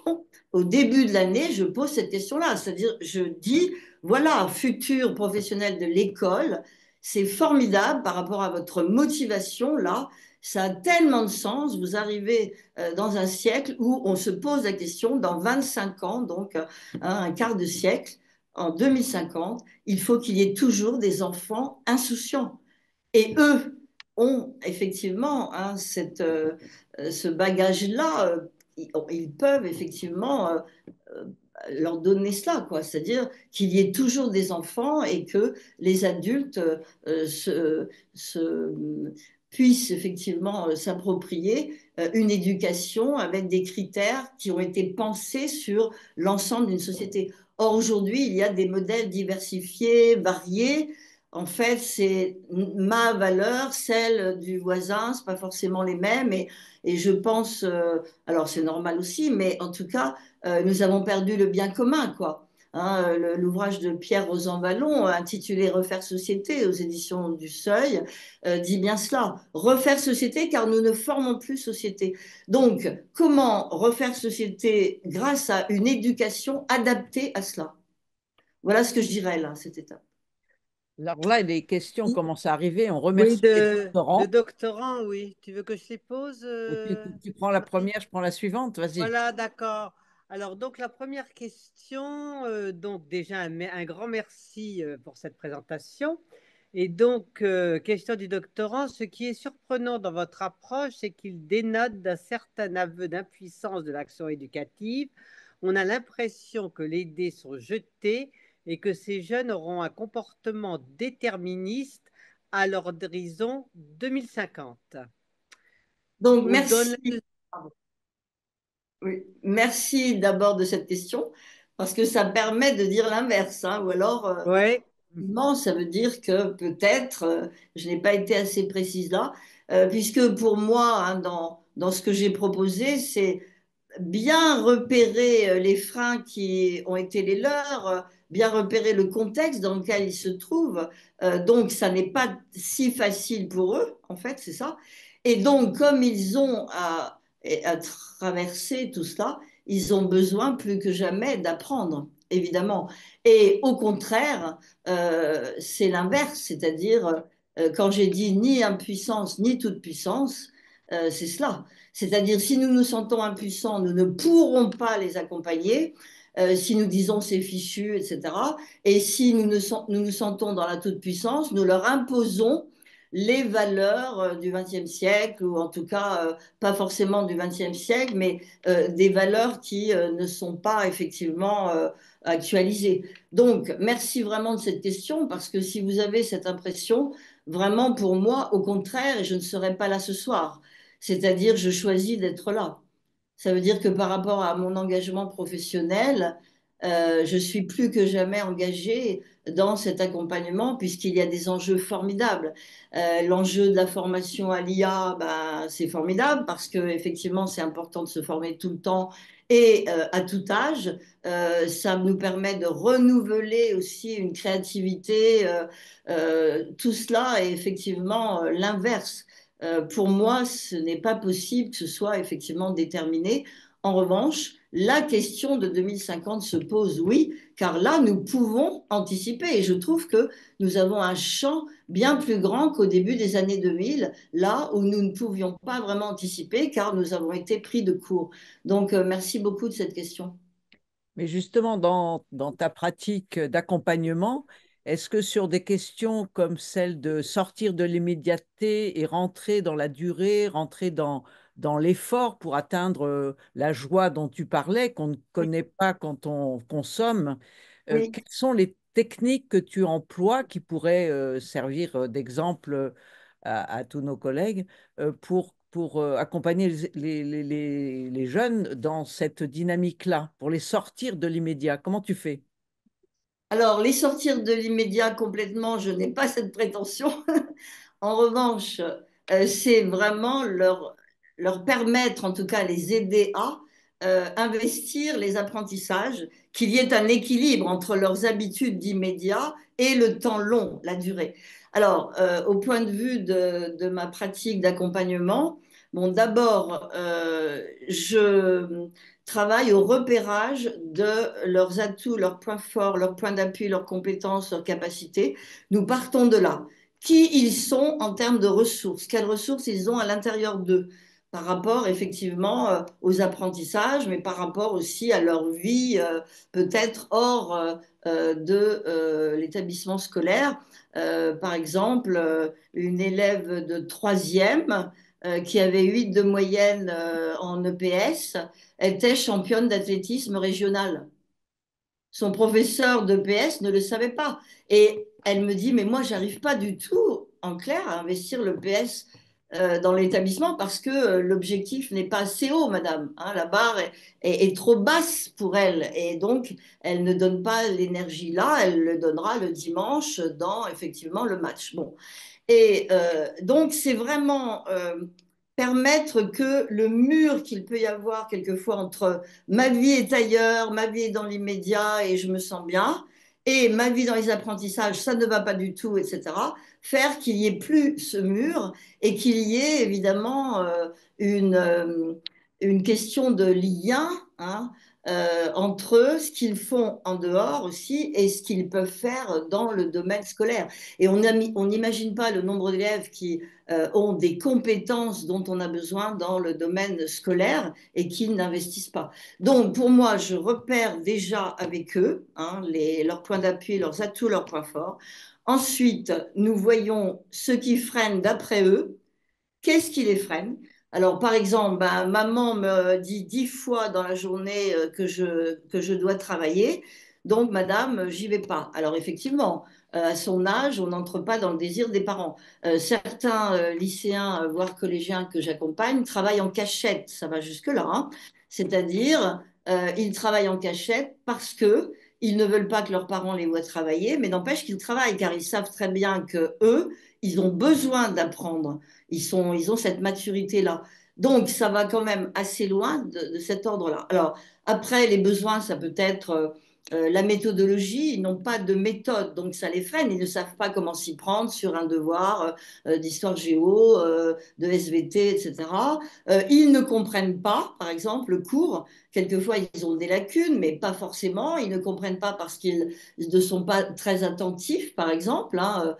au début de l'année, je pose cette question-là. C'est-à-dire, je dis, voilà, futur professionnel de l'école, c'est formidable par rapport à votre motivation, là. Ça a tellement de sens. Vous arrivez dans un siècle où on se pose la question, dans 25 ans, donc un quart de siècle, en 2050, il faut qu'il y ait toujours des enfants insouciants. Et eux ont effectivement hein, ce bagage-là, ils peuvent effectivement euh, leur donner cela, quoi. C'est-à-dire qu'il y ait toujours des enfants et que les adultes se puissent effectivement s'approprier une éducation avec des critères qui ont été pensés sur l'ensemble d'une société. Or, aujourd'hui, il y a des modèles diversifiés, variés. En fait, c'est ma valeur, celle du voisin, c'est pas forcément les mêmes. Et je pense, alors c'est normal aussi, mais en tout cas, nous avons perdu le bien commun, quoi. Hein, l'ouvrage de Pierre Rosanvallon, intitulé Refaire société aux éditions du Seuil, dit bien cela. Refaire société car nous ne formons plus société. Donc, comment refaire société grâce à une éducation adaptée à cela? Voilà ce que je dirais là, à cette étape. Alors là, les questions commencent à arriver. On Oui, remercie les de doctorants. doctorants, oui. Tu veux que je les pose, Et puis, tu prends la Marie? première, je prends la suivante. Vas-y. Voilà, d'accord. Alors, donc, la première question, donc déjà un grand merci pour cette présentation. Et donc, question du doctorant, ce qui est surprenant dans votre approche, c'est qu'il dénote d'un certain aveu d'impuissance de l'action éducative. On a l'impression que les dés sont jetés et que ces jeunes auront un comportement déterministe à l'horizon 2050. Donc, On donne... merci. Oui. Merci d'abord de cette question, parce que ça permet de dire l'inverse, hein, ou alors, Oui, effectivement, ça veut dire que peut-être, je n'ai pas été assez précise là, puisque pour moi, hein, dans ce que j'ai proposé, c'est bien repérer les freins qui ont été les leurs, bien repérer le contexte dans lequel ils se trouvent. Donc, ça n'est pas si facile pour eux, en fait, c'est ça. Et donc, comme ils ont à traverser tout cela, ils ont besoin plus que jamais d'apprendre, évidemment. Et au contraire, c'est l'inverse, c'est-à-dire, quand j'ai dit ni impuissance ni toute puissance, c'est cela. C'est-à-dire, si nous nous sentons impuissants, nous ne pourrons pas les accompagner. Si nous disons c'est fichu, etc. Et si nous nous sentons dans la toute-puissance, nous leur imposons les valeurs du XXe siècle, ou en tout cas, pas forcément du XXe siècle, mais des valeurs qui ne sont pas effectivement actualisées. Donc, merci vraiment de cette question, parce que si vous avez cette impression, vraiment pour moi, au contraire, je ne serais pas là ce soir. C'est-à-dire, je choisis d'être là. Ça veut dire que par rapport à mon engagement professionnel, je suis plus que jamais engagée dans cet accompagnement puisqu'il y a des enjeux formidables. L'enjeu de la formation à l'IA, ben, c'est formidable parce que effectivement, c'est important de se former tout le temps et à tout âge. Ça nous permet de renouveler aussi une créativité. Tout cela est effectivement l'inverse. Pour moi, ce n'est pas possible que ce soit effectivement déterminé. En revanche, la question de 2050 se pose, oui, car là, nous pouvons anticiper. Et je trouve que nous avons un champ bien plus grand qu'au début des années 2000, là où nous ne pouvions pas vraiment anticiper, car nous avons été pris de court. Donc, merci beaucoup de cette question. Mais justement, dans ta pratique d'accompagnement, est-ce que sur des questions comme celle de sortir de l'immédiateté et rentrer dans la durée, rentrer dans l'effort pour atteindre la joie dont tu parlais, qu'on ne connaît pas quand on consomme, Oui. quelles sont les techniques que tu emploies qui pourraient servir d'exemple à tous nos collègues pour accompagner les jeunes dans cette dynamique-là, pour les sortir de l'immédiat? Comment tu fais? Alors, les sortir de l'immédiat complètement, je n'ai pas cette prétention. En revanche, c'est vraiment leur permettre, en tout cas les aider à investir les apprentissages, qu'il y ait un équilibre entre leurs habitudes d'immédiat et le temps long, la durée. Alors, au point de vue de ma pratique d'accompagnement, bon, d'abord, je travaille au repérage de leurs atouts, leurs points forts, leurs points d'appui, leurs compétences, leurs capacités. Nous partons de là. Qui ils sont en termes de ressources, quelles ressources ils ont à l'intérieur d'eux, par rapport effectivement aux apprentissages, mais par rapport aussi à leur vie peut-être hors de l'établissement scolaire. Par exemple, une élève de troisième qui avait 8 de moyenne en EPS était championne d'athlétisme régional. Son professeur de PS ne le savait pas. Et elle me dit, mais moi, j'arrive pas du tout, en clair, à investir le PS dans l'établissement parce que l'objectif n'est pas assez haut, madame. Hein, la barre est trop basse pour elle. Et donc, elle ne donne pas l'énergie là, elle le donnera le dimanche dans, effectivement, le match. Bon. Et donc, c'est vraiment permettre que le mur qu'il peut y avoir quelquefois entre ma vie est ailleurs, ma vie est dans l'immédiat et je me sens bien, et ma vie dans les apprentissages, ça ne va pas du tout, etc. Faire qu'il n'y ait plus ce mur et qu'il y ait évidemment une, euh, une question de lien, hein, entre ce qu'ils font en dehors aussi et ce qu'ils peuvent faire dans le domaine scolaire. Et on n'imagine pas le nombre d'élèves qui ont des compétences dont on a besoin dans le domaine scolaire et qui n'investissent pas. Donc, pour moi, je repère déjà avec eux hein, leurs points d'appui, leurs atouts, leurs points forts. Ensuite, nous voyons ce qui freine d'après eux. Qu'est-ce qui les freine? Alors, par exemple, ben, maman me dit 10 fois dans la journée que je dois travailler, donc, madame, j'y vais pas. Alors, effectivement, à son âge, on n'entre pas dans le désir des parents. Certains lycéens, voire collégiens que j'accompagne, travaillent en cachette, ça va jusque-là, hein. C'est-à-dire, ils travaillent en cachette parce que ils ne veulent pas que leurs parents les voient travailler, mais n'empêche qu'ils travaillent, car ils savent très bien que eux, ils ont besoin d'apprendre. Ils ont cette maturité-là. Donc, ça va quand même assez loin de cet ordre-là. Alors, après, les besoins, ça peut être la méthodologie. Ils n'ont pas de méthode, donc ça les freine. Ils ne savent pas comment s'y prendre sur un devoir d'histoire géo, de SVT, etc. Ils ne comprennent pas, par exemple, le cours. Quelquefois, ils ont des lacunes, mais pas forcément. Ils ne comprennent pas parce qu'ils ne sont pas très attentifs, par exemple, hein,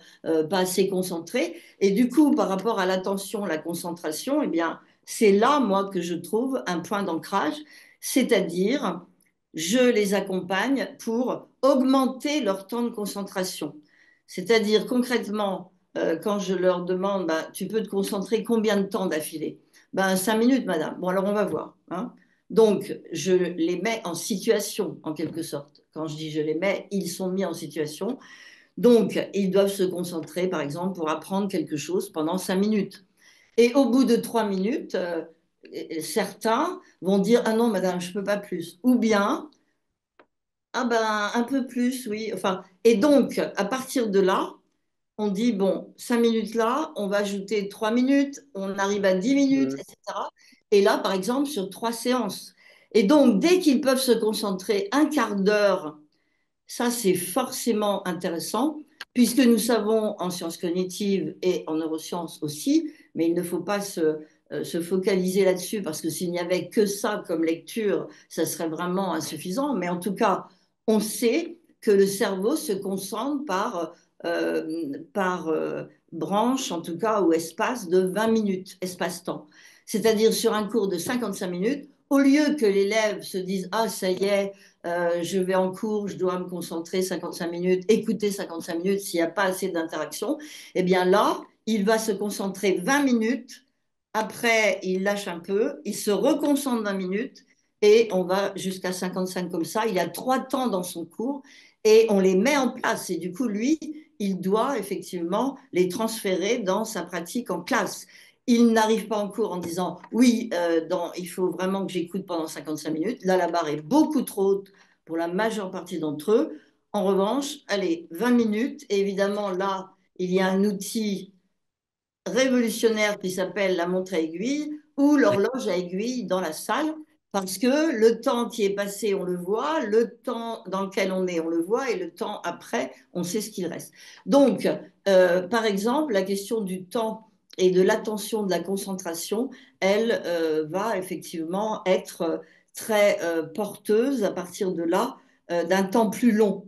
pas assez concentrés. Et du coup, par rapport à l'attention, la concentration, eh bien, c'est là, moi, que je trouve un point d'ancrage, c'est-à-dire, je les accompagne pour augmenter leur temps de concentration. C'est-à-dire, concrètement, quand je leur demande, bah, tu peux te concentrer combien de temps d'affilée? Ben, 5 minutes, madame. Bon, alors on va voir, hein. Donc, je les mets en situation, en quelque sorte. Quand je dis je les mets, ils sont mis en situation. Donc, ils doivent se concentrer, par exemple, pour apprendre quelque chose pendant 5 minutes. Et au bout de 3 minutes, certains vont dire, ah non, madame, je ne peux pas plus. Ou bien, ah ben, un peu plus, oui. Enfin, et donc, à partir de là, on dit, bon, 5 minutes là, on va ajouter 3 minutes, on arrive à 10 minutes, Mm. etc. Et là, par exemple, sur 3 séances. Et donc, dès qu'ils peuvent se concentrer un quart d'heure, ça, c'est forcément intéressant, puisque nous savons en sciences cognitives et en neurosciences aussi, mais il ne faut pas se focaliser là-dessus, parce que s'il n'y avait que ça comme lecture, ça serait vraiment insuffisant. Mais en tout cas, on sait que le cerveau se concentre par branche, en tout cas, ou espace de 20 minutes, espace-temps. C'est-à-dire sur un cours de 55 minutes, au lieu que l'élève se dise, ah, ça y est, je vais en cours, je dois me concentrer 55 minutes, écouter 55 minutes s'il n'y a pas assez d'interaction, eh bien là, il va se concentrer 20 minutes, après il lâche un peu, il se reconcentre 20 minutes et on va jusqu'à 55 comme ça. Il a 3 temps dans son cours et on les met en place. Et du coup, lui, il doit effectivement les transférer dans sa pratique en classe. Il n'arrive pas en cours en disant oui, il faut vraiment que j'écoute pendant 55 minutes. Là, la barre est beaucoup trop haute pour la majeure partie d'entre eux. En revanche, allez, 20 minutes. Et évidemment, là, il y a un outil révolutionnaire qui s'appelle la montre à aiguille ou l'horloge à aiguille dans la salle. Parce que le temps qui est passé, on le voit, le temps dans lequel on est, on le voit, et le temps après, on sait ce qu'il reste. Donc, par exemple, la question du temps et de l'attention, de la concentration, elle va effectivement être très porteuse à partir de là d'un temps plus long.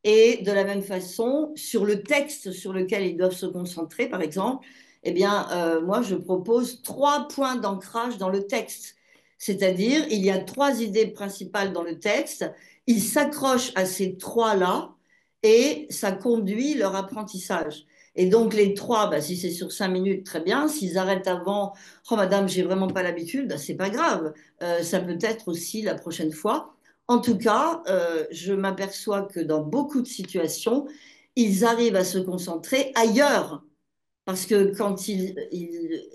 Et de la même façon, sur le texte sur lequel ils doivent se concentrer, par exemple, eh bien, moi, je propose 3 points d'ancrage dans le texte. C'est-à-dire, il y a 3 idées principales dans le texte. Ils s'accrochent à ces trois-là et ça conduit leur apprentissage. Et donc, les trois, bah, si c'est sur 5 minutes, très bien. S'ils arrêtent avant, oh madame, j'ai vraiment pas l'habitude, bah, c'est pas grave. Ça peut être aussi la prochaine fois. En tout cas, je m'aperçois que dans beaucoup de situations, ils arrivent à se concentrer ailleurs. Parce que quand ils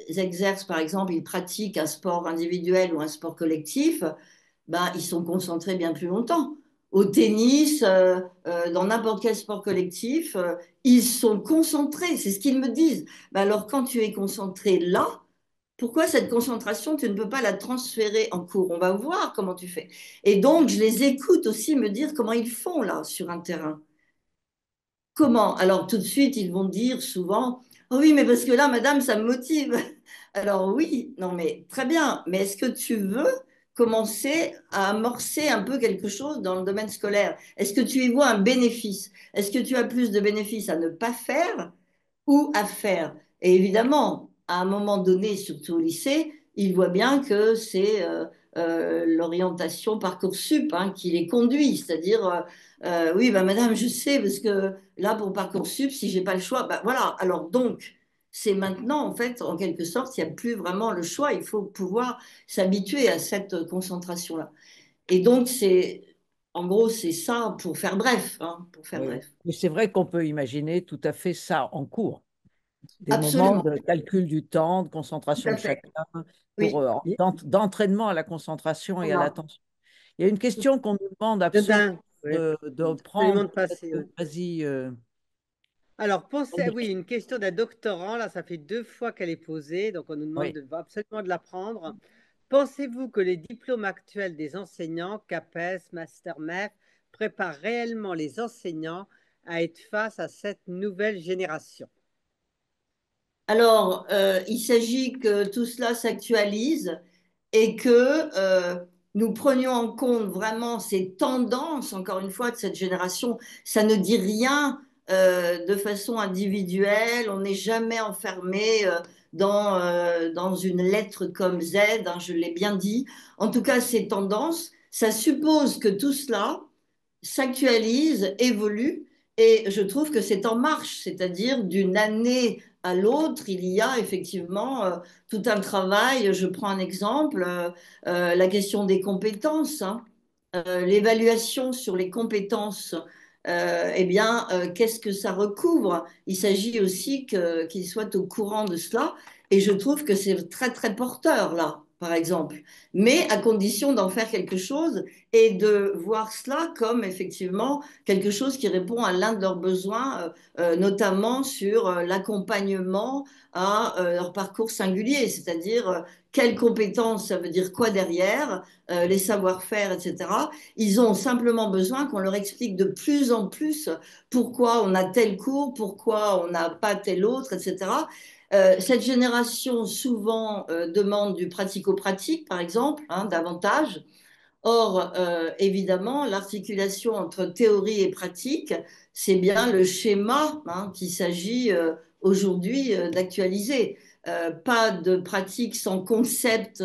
exercent, par exemple, ils pratiquent un sport individuel ou un sport collectif, ben, ils sont concentrés bien plus longtemps. Au tennis, dans n'importe quel sport collectif, ils sont concentrés. C'est ce qu'ils me disent. Ben alors, quand tu es concentré là, pourquoi cette concentration, tu ne peux pas la transférer en cours? On va voir comment tu fais. Et donc, je les écoute aussi me dire comment ils font là sur un terrain. Comment? Alors, tout de suite, ils vont dire souvent, oh oui, mais parce que là, madame, ça me motive. Alors oui, non, mais très bien. Mais est-ce que tu veux commencer à amorcer un peu quelque chose dans le domaine scolaire? Est-ce que tu y vois un bénéfice? Est-ce que tu as plus de bénéfices à ne pas faire ou à faire? Et évidemment, à un moment donné, surtout au lycée, ils voient bien que c'est l'orientation Parcoursup hein, qui les conduit. C'est-à-dire, oui, bah, madame, je sais, parce que là, pour Parcoursup, si j'ai pas le choix, bah, voilà. Alors donc, c'est maintenant, en fait, en quelque sorte, il n'y a plus vraiment le choix. Il faut pouvoir s'habituer à cette concentration-là. Et donc, en gros, c'est ça pour faire bref, hein, pour faire Oui. bref. Mais c'est vrai qu'on peut imaginer tout à fait ça en cours. Des moments Absolument, de calcul du temps, de tout concentration de à fait. chacun, pour, Oui. d'entraînement à la concentration et à Voilà. l'attention. Il y a une question qu'on nous demande absolument Dedans, oui. de prendre. Absolument de passer. Oui. Vas-y. Alors, pensez, oui, une question d'un doctorant, là, ça fait 2 fois qu'elle est posée, donc on nous demande Oui. absolument de la prendre. Pensez-vous que les diplômes actuels des enseignants, CAPES, Master MEF, préparent réellement les enseignants à être face à cette nouvelle génération? Alors, il s'agit que tout cela s'actualise et que nous prenions en compte vraiment ces tendances, encore une fois, de cette génération. Ça ne dit rien de façon individuelle, on n'est jamais enfermé dans une lettre comme Z, hein, je l'ai bien dit. En tout cas, ces tendances, ça suppose que tout cela s'actualise, évolue, et je trouve que c'est en marche, c'est-à-dire d'une année à l'autre, il y a effectivement tout un travail. Je prends un exemple, la question des compétences, hein. L'évaluation sur les compétences, eh bien, qu'est-ce que ça recouvre? Il s'agit aussi qu'ils soient au courant de cela, et je trouve que c'est très, très porteur, là, par exemple, mais à condition d'en faire quelque chose et de voir cela comme effectivement quelque chose qui répond à l'un de leurs besoins, notamment sur l'accompagnement à leur parcours singulier, c'est-à-dire quelles compétences, ça veut dire quoi derrière, les savoir-faire, etc. Ils ont simplement besoin qu'on leur explique de plus en plus pourquoi on a tel cours, pourquoi on n'a pas tel autre, etc. Cette génération souvent demande du pratico-pratique, par exemple, hein, davantage. Or, évidemment, l'articulation entre théorie et pratique, c'est bien le schéma hein, qu'il s'agit aujourd'hui d'actualiser. Pas de pratique sans concept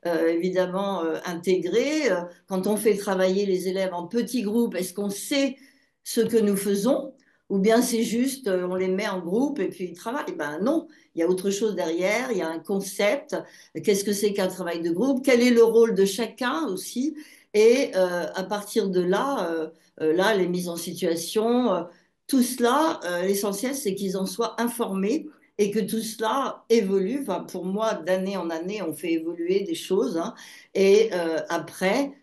évidemment intégré. Quand on fait travailler les élèves en petits groupes, est-ce qu'on sait ce que nous faisons? Ou bien c'est juste, on les met en groupe et puis ils travaillent. Ben non, il y a autre chose derrière, il y a un concept. Qu'est-ce que c'est qu'un travail de groupe? Quel est le rôle de chacun aussi? Et à partir de là, là, les mises en situation, tout cela, l'essentiel, c'est qu'ils en soient informés et que tout cela évolue. Enfin, pour moi, d'année en année, on fait évoluer des choses, hein. Et après,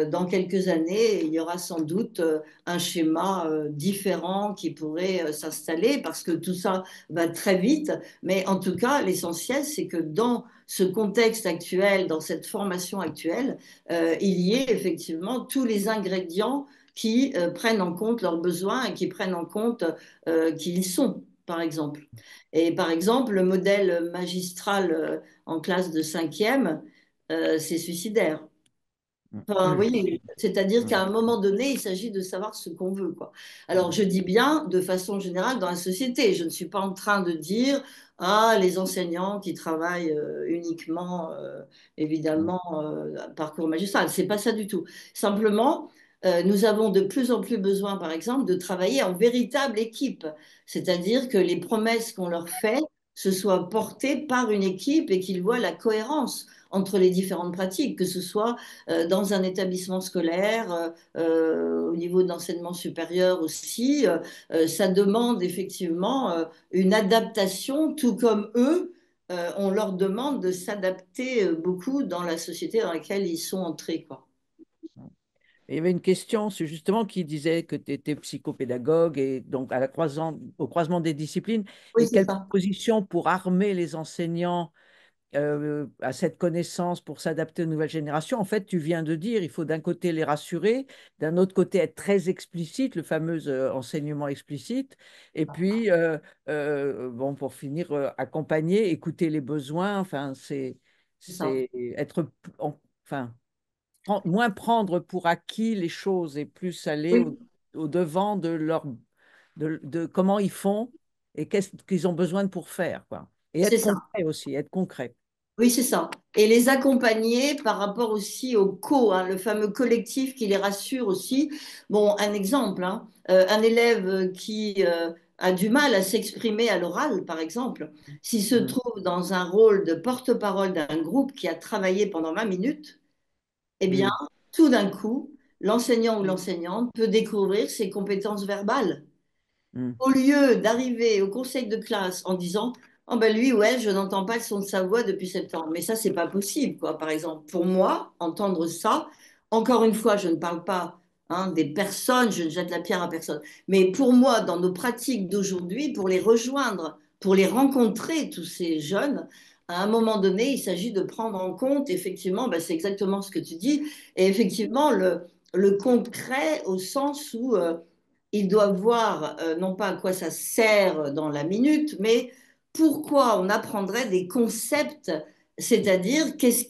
dans quelques années, il y aura sans doute un schéma différent qui pourrait s'installer parce que tout ça va très vite. Mais en tout cas, l'essentiel, c'est que dans ce contexte actuel, dans cette formation actuelle, il y ait effectivement tous les ingrédients qui prennent en compte leurs besoins et qui prennent en compte qui ils sont, par exemple. Et par exemple, le modèle magistral en classe de cinquième, c'est suicidaire. Enfin, oui, c'est-à-dire qu'à un moment donné, il s'agit de savoir ce qu'on veut, quoi. Alors, je dis bien de façon générale dans la société. Je ne suis pas en train de dire, ah, les enseignants qui travaillent uniquement, évidemment, parcours magistral. C'est pas ça du tout. Simplement, nous avons de plus en plus besoin, par exemple, de travailler en véritable équipe. C'est-à-dire que les promesses qu'on leur fait, ce soit portées par une équipe et qu'ils voient la cohérence entre les différentes pratiques, que ce soit dans un établissement scolaire, au niveau de l'enseignement supérieur aussi. Ça demande effectivement une adaptation, tout comme eux, on leur demande de s'adapter beaucoup dans la société dans laquelle ils sont entrés, quoi. Il y avait une question, c'est justement qui disait que tu étais psychopédagogue et donc au croisement des disciplines Oui, et c'est quelle ça. proposition pour armer les enseignants à cette connaissance pour s'adapter aux nouvelles générations. En fait, tu viens de dire, il faut d'un côté les rassurer, d'un autre côté être très explicite, le fameux enseignement explicite, et puis, bon, pour finir, accompagner, écouter les besoins, enfin, C'est ça. c'est être, enfin, moins prendre pour acquis les choses et plus aller Oui, au devant de comment ils font et qu'est-ce qu'ils ont besoin de pour faire, quoi. Et être c'est ça. concret aussi, être concret. Oui, c'est ça. Et les accompagner par rapport aussi au co, le fameux collectif qui les rassure aussi. Bon, un exemple, un élève qui a du mal à s'exprimer à l'oral, par exemple, s'il se Mm, trouve dans un rôle de porte-parole d'un groupe qui a travaillé pendant 20 minutes, eh bien, mm, tout d'un coup, l'enseignant ou l'enseignante peut découvrir ses compétences verbales mm, au lieu d'arriver au conseil de classe en disant oh ben lui, ouais, je n'entends pas le son de sa voix depuis septembre. Mais ça, c'est pas possible, quoi. Par exemple, pour moi, entendre ça, encore une fois, je ne parle pas des personnes, je ne jette la pierre à personne. Mais pour moi, dans nos pratiques d'aujourd'hui, pour les rejoindre, pour les rencontrer, tous ces jeunes, à un moment donné, il s'agit de prendre en compte, effectivement, ben, c'est exactement ce que tu dis, et effectivement, le concret au sens où il doit voir non pas à quoi ça sert dans la minute, mais pourquoi on apprendrait des concepts, c'est-à-dire qu'est-ce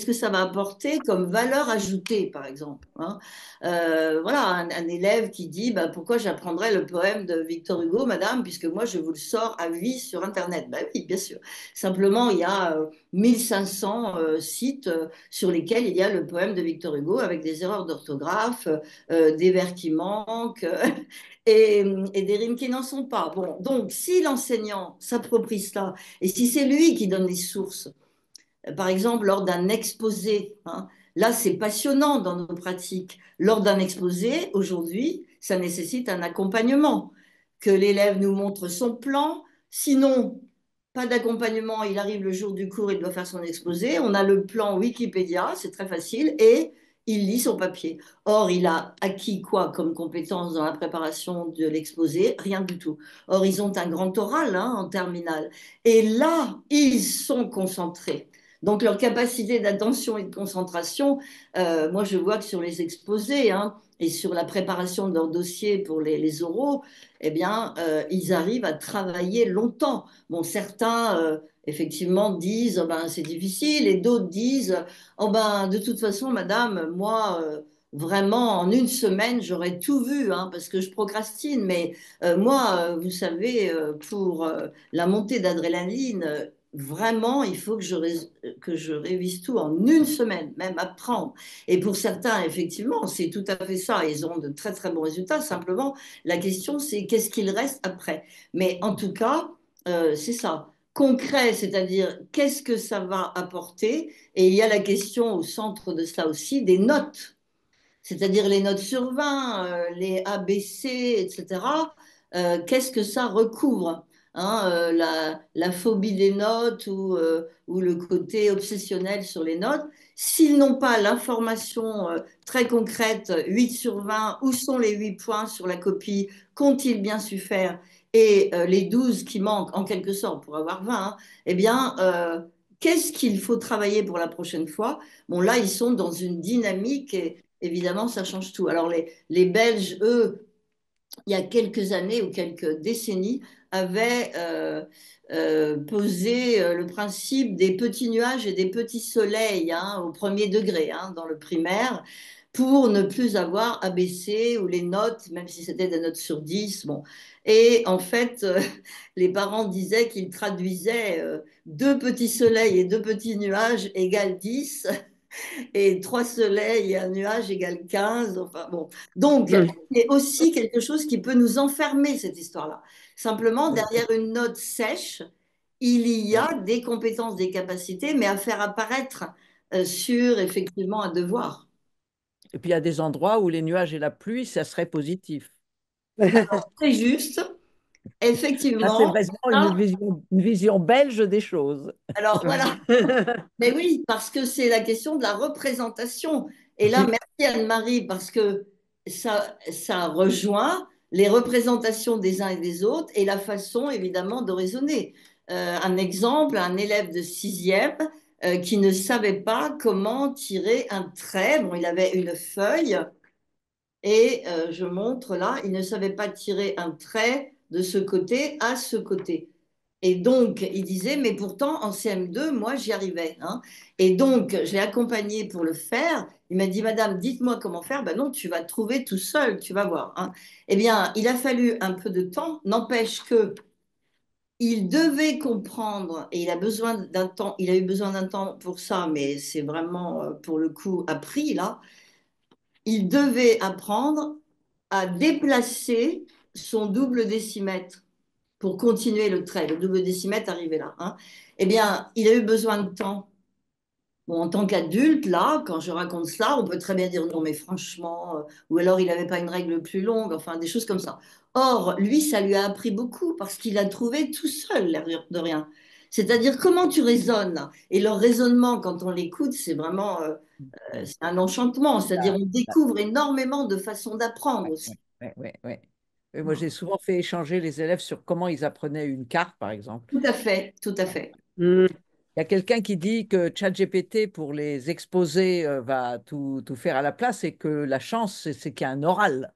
que ça va apporter comme valeur ajoutée, par exemple. Voilà, un élève qui dit bah, pourquoi j'apprendrais le poème de Victor Hugo, madame, puisque moi je vous le sors à vie sur Internet. Ben oui, bien sûr. Simplement, il y a 1500 sites sur lesquels il y a le poème de Victor Hugo avec des erreurs d'orthographe, des vers qui manquent et des rimes qui n'en sont pas. Bon, donc si l'enseignant s'approprie cela et si c'est lui qui donne les sources, par exemple lors d'un exposé, là c'est passionnant dans nos pratiques. Lors d'un exposé, aujourd'hui, ça nécessite un accompagnement, que l'élève nous montre son plan, sinon pas d'accompagnement, il arrive le jour du cours, il doit faire son exposé. On a le plan Wikipédia, c'est très facile, et il lit son papier. Or, il a acquis quoi comme compétence dans la préparation de l'exposé? Rien du tout. Or, ils ont un grand oral en terminale. Et là, ils sont concentrés. Donc, leur capacité d'attention et de concentration, moi, je vois que sur les exposés et sur la préparation de leur dossier pour les oraux, eh bien, ils arrivent à travailler longtemps. Bon, certains, effectivement, disent oh ben, c'est difficile et d'autres disent oh ben, de toute façon, madame, moi, vraiment, en une semaine, j'aurais tout vu parce que je procrastine. Mais moi, vous savez, pour la montée d'adrénaline, vraiment, il faut que je révise tout en une semaine, même apprendre. Et pour certains, effectivement, c'est tout à fait ça. Ils ont de très, très bons résultats. Simplement, la question, c'est qu'est-ce qu'il reste après? Mais en tout cas, c'est ça. Concret, c'est-à-dire qu'est-ce que ça va apporter? Et il y a la question au centre de cela aussi des notes, c'est-à-dire les notes sur 20, les ABC, etc. Qu'est-ce que ça recouvre? La phobie des notes ou le côté obsessionnel sur les notes. S'ils n'ont pas l'information très concrète, 8 sur 20, où sont les 8 points sur la copie, qu'ont-ils bien su faire, et les 12 qui manquent en quelque sorte pour avoir 20, eh bien, qu'est-ce qu'il faut travailler pour la prochaine fois? Bon, là, ils sont dans une dynamique et évidemment, ça change tout. Alors, les Belges, eux, il y a quelques années ou quelques décennies, avaient posé le principe des petits nuages et des petits soleils au premier degré dans le primaire pour ne plus avoir ABC ou les notes, même si c'était des notes sur 10. Bon. Et en fait, les parents disaient qu'ils traduisaient deux petits soleils et deux petits nuages égale 10 et trois soleils et un nuage égale 15. Enfin, bon. Donc, mm, c'est aussi quelque chose qui peut nous enfermer, cette histoire-là. Simplement, oui, derrière une note sèche, il y oui. a des compétences, des capacités, mais à faire apparaître sur effectivement un devoir. Et puis il y a des endroits où les nuages et la pluie, ça serait positif. C'est juste, Ça, c'est effectivement. vraiment Ça, une vision belge des choses. alors voilà. Mais oui, parce que c'est la question de la représentation. Et là, merci Anne-Marie, parce que ça rejoint les représentations des uns et des autres et la façon, évidemment, de raisonner. Un exemple, un élève de sixième qui ne savait pas comment tirer un trait. Bon, il avait une feuille et je montre là, il ne savait pas tirer un trait de ce côté à ce côté. Et donc, il disait, mais pourtant, en CM2, moi, j'y arrivais. Et donc, je l'ai accompagné pour le faire. Il m'a dit, Madame, dites-moi comment faire. Ben non, tu vas trouver tout seul, tu vas voir. Eh bien, il a fallu un peu de temps. N'empêche que il devait comprendre, et il a besoin d'un temps, il a eu besoin d'un temps pour ça, mais c'est vraiment, pour le coup, appris là. Il devait apprendre à déplacer son double décimètre pour continuer le trait. Le double décimètre arrivé là, hein. Eh bien, il a eu besoin de temps. Bon, en tant qu'adulte, là, quand je raconte cela, on peut très bien dire non, mais franchement, ou alors il n'avait pas une règle plus longue, enfin des choses comme ça. Or, lui, ça lui a appris beaucoup parce qu'il a trouvé tout seul, l'air de rien. C'est-à-dire comment tu raisonnes. Et leur raisonnement, quand on l'écoute, c'est vraiment, c'est un enchantement. C'est-à-dire on découvre énormément de façons d'apprendre Ouais, aussi. ouais, ouais, ouais, ouais. Et moi, j'ai souvent fait échanger les élèves sur comment ils apprenaient une carte, par exemple. Tout à fait, tout à fait. Hmm. Il y a quelqu'un qui dit que ChatGPT, pour les exposés, va tout faire à la place et que la chance, c'est qu'il y a un oral.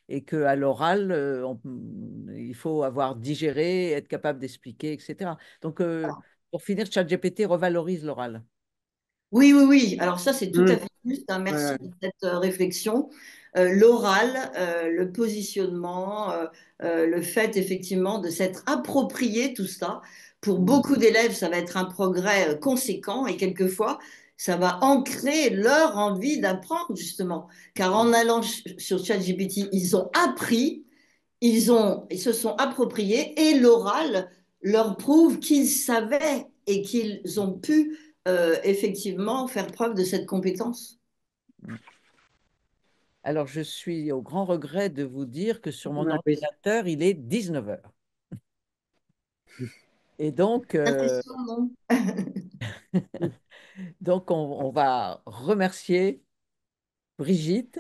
Et qu'à l'oral, il faut avoir digéré, être capable d'expliquer, etc. Donc, pour finir, ChatGPT revalorise l'oral. Oui, oui, oui. Alors ça, c'est tout à Hmm. fait juste, hein. Ouais, Merci ouais. de cette réflexion. L'oral, le positionnement, le fait effectivement de s'être approprié tout ça. Pour Mm. beaucoup d'élèves, ça va être un progrès conséquent et quelquefois, ça va ancrer leur envie d'apprendre justement. Car en allant sur ChatGPT, ils ont appris, ils se sont appropriés et l'oral leur prouve qu'ils savaient et qu'ils ont pu effectivement faire preuve de cette compétence. Alors, je suis au grand regret de vous dire que sur mon Ouais, oui. ordinateur, il est 19 heures. Et donc, Impressionnant, non? donc on va remercier Brigitte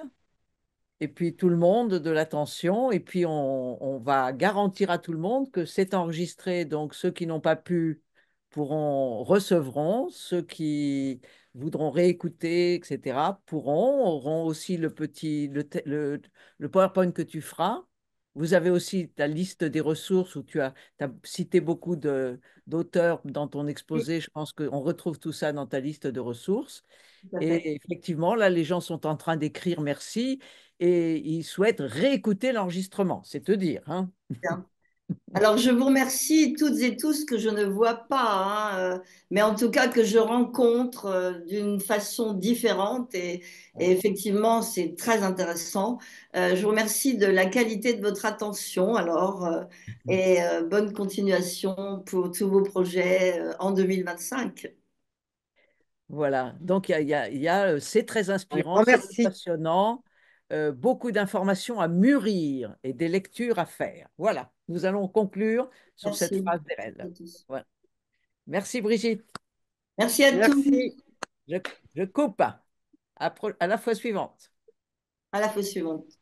et puis tout le monde de l'attention. Et puis on va garantir à tout le monde que c'est enregistré. Donc ceux qui n'ont pas pu recevront. Ceux qui voudront réécouter, etc., auront aussi le PowerPoint que tu feras. Vous avez aussi ta liste des ressources où t'as cité beaucoup d'auteurs dans ton Oui, exposé. Je pense qu'on retrouve tout ça dans ta liste de ressources. tout à fait. Et effectivement, là, les gens sont en train d'écrire merci et ils souhaitent réécouter l'enregistrement. C'est te dire, hein. Bien. Alors, je vous remercie toutes et tous que je ne vois pas, hein, mais en tout cas que je rencontre d'une façon différente et effectivement, c'est très intéressant. Je vous remercie de la qualité de votre attention, alors, et bonne continuation pour tous vos projets en 2025. Voilà, donc c'est très Un inspirant, grand c'est très merci. passionnant, beaucoup d'informations à mûrir et des lectures à faire. Voilà, nous allons conclure sur cette Merci phrase à d'Hélène. tous. Voilà. Merci Brigitte. Merci à tous. Merci. Je, je coupe à la fois suivante. À la fois suivante.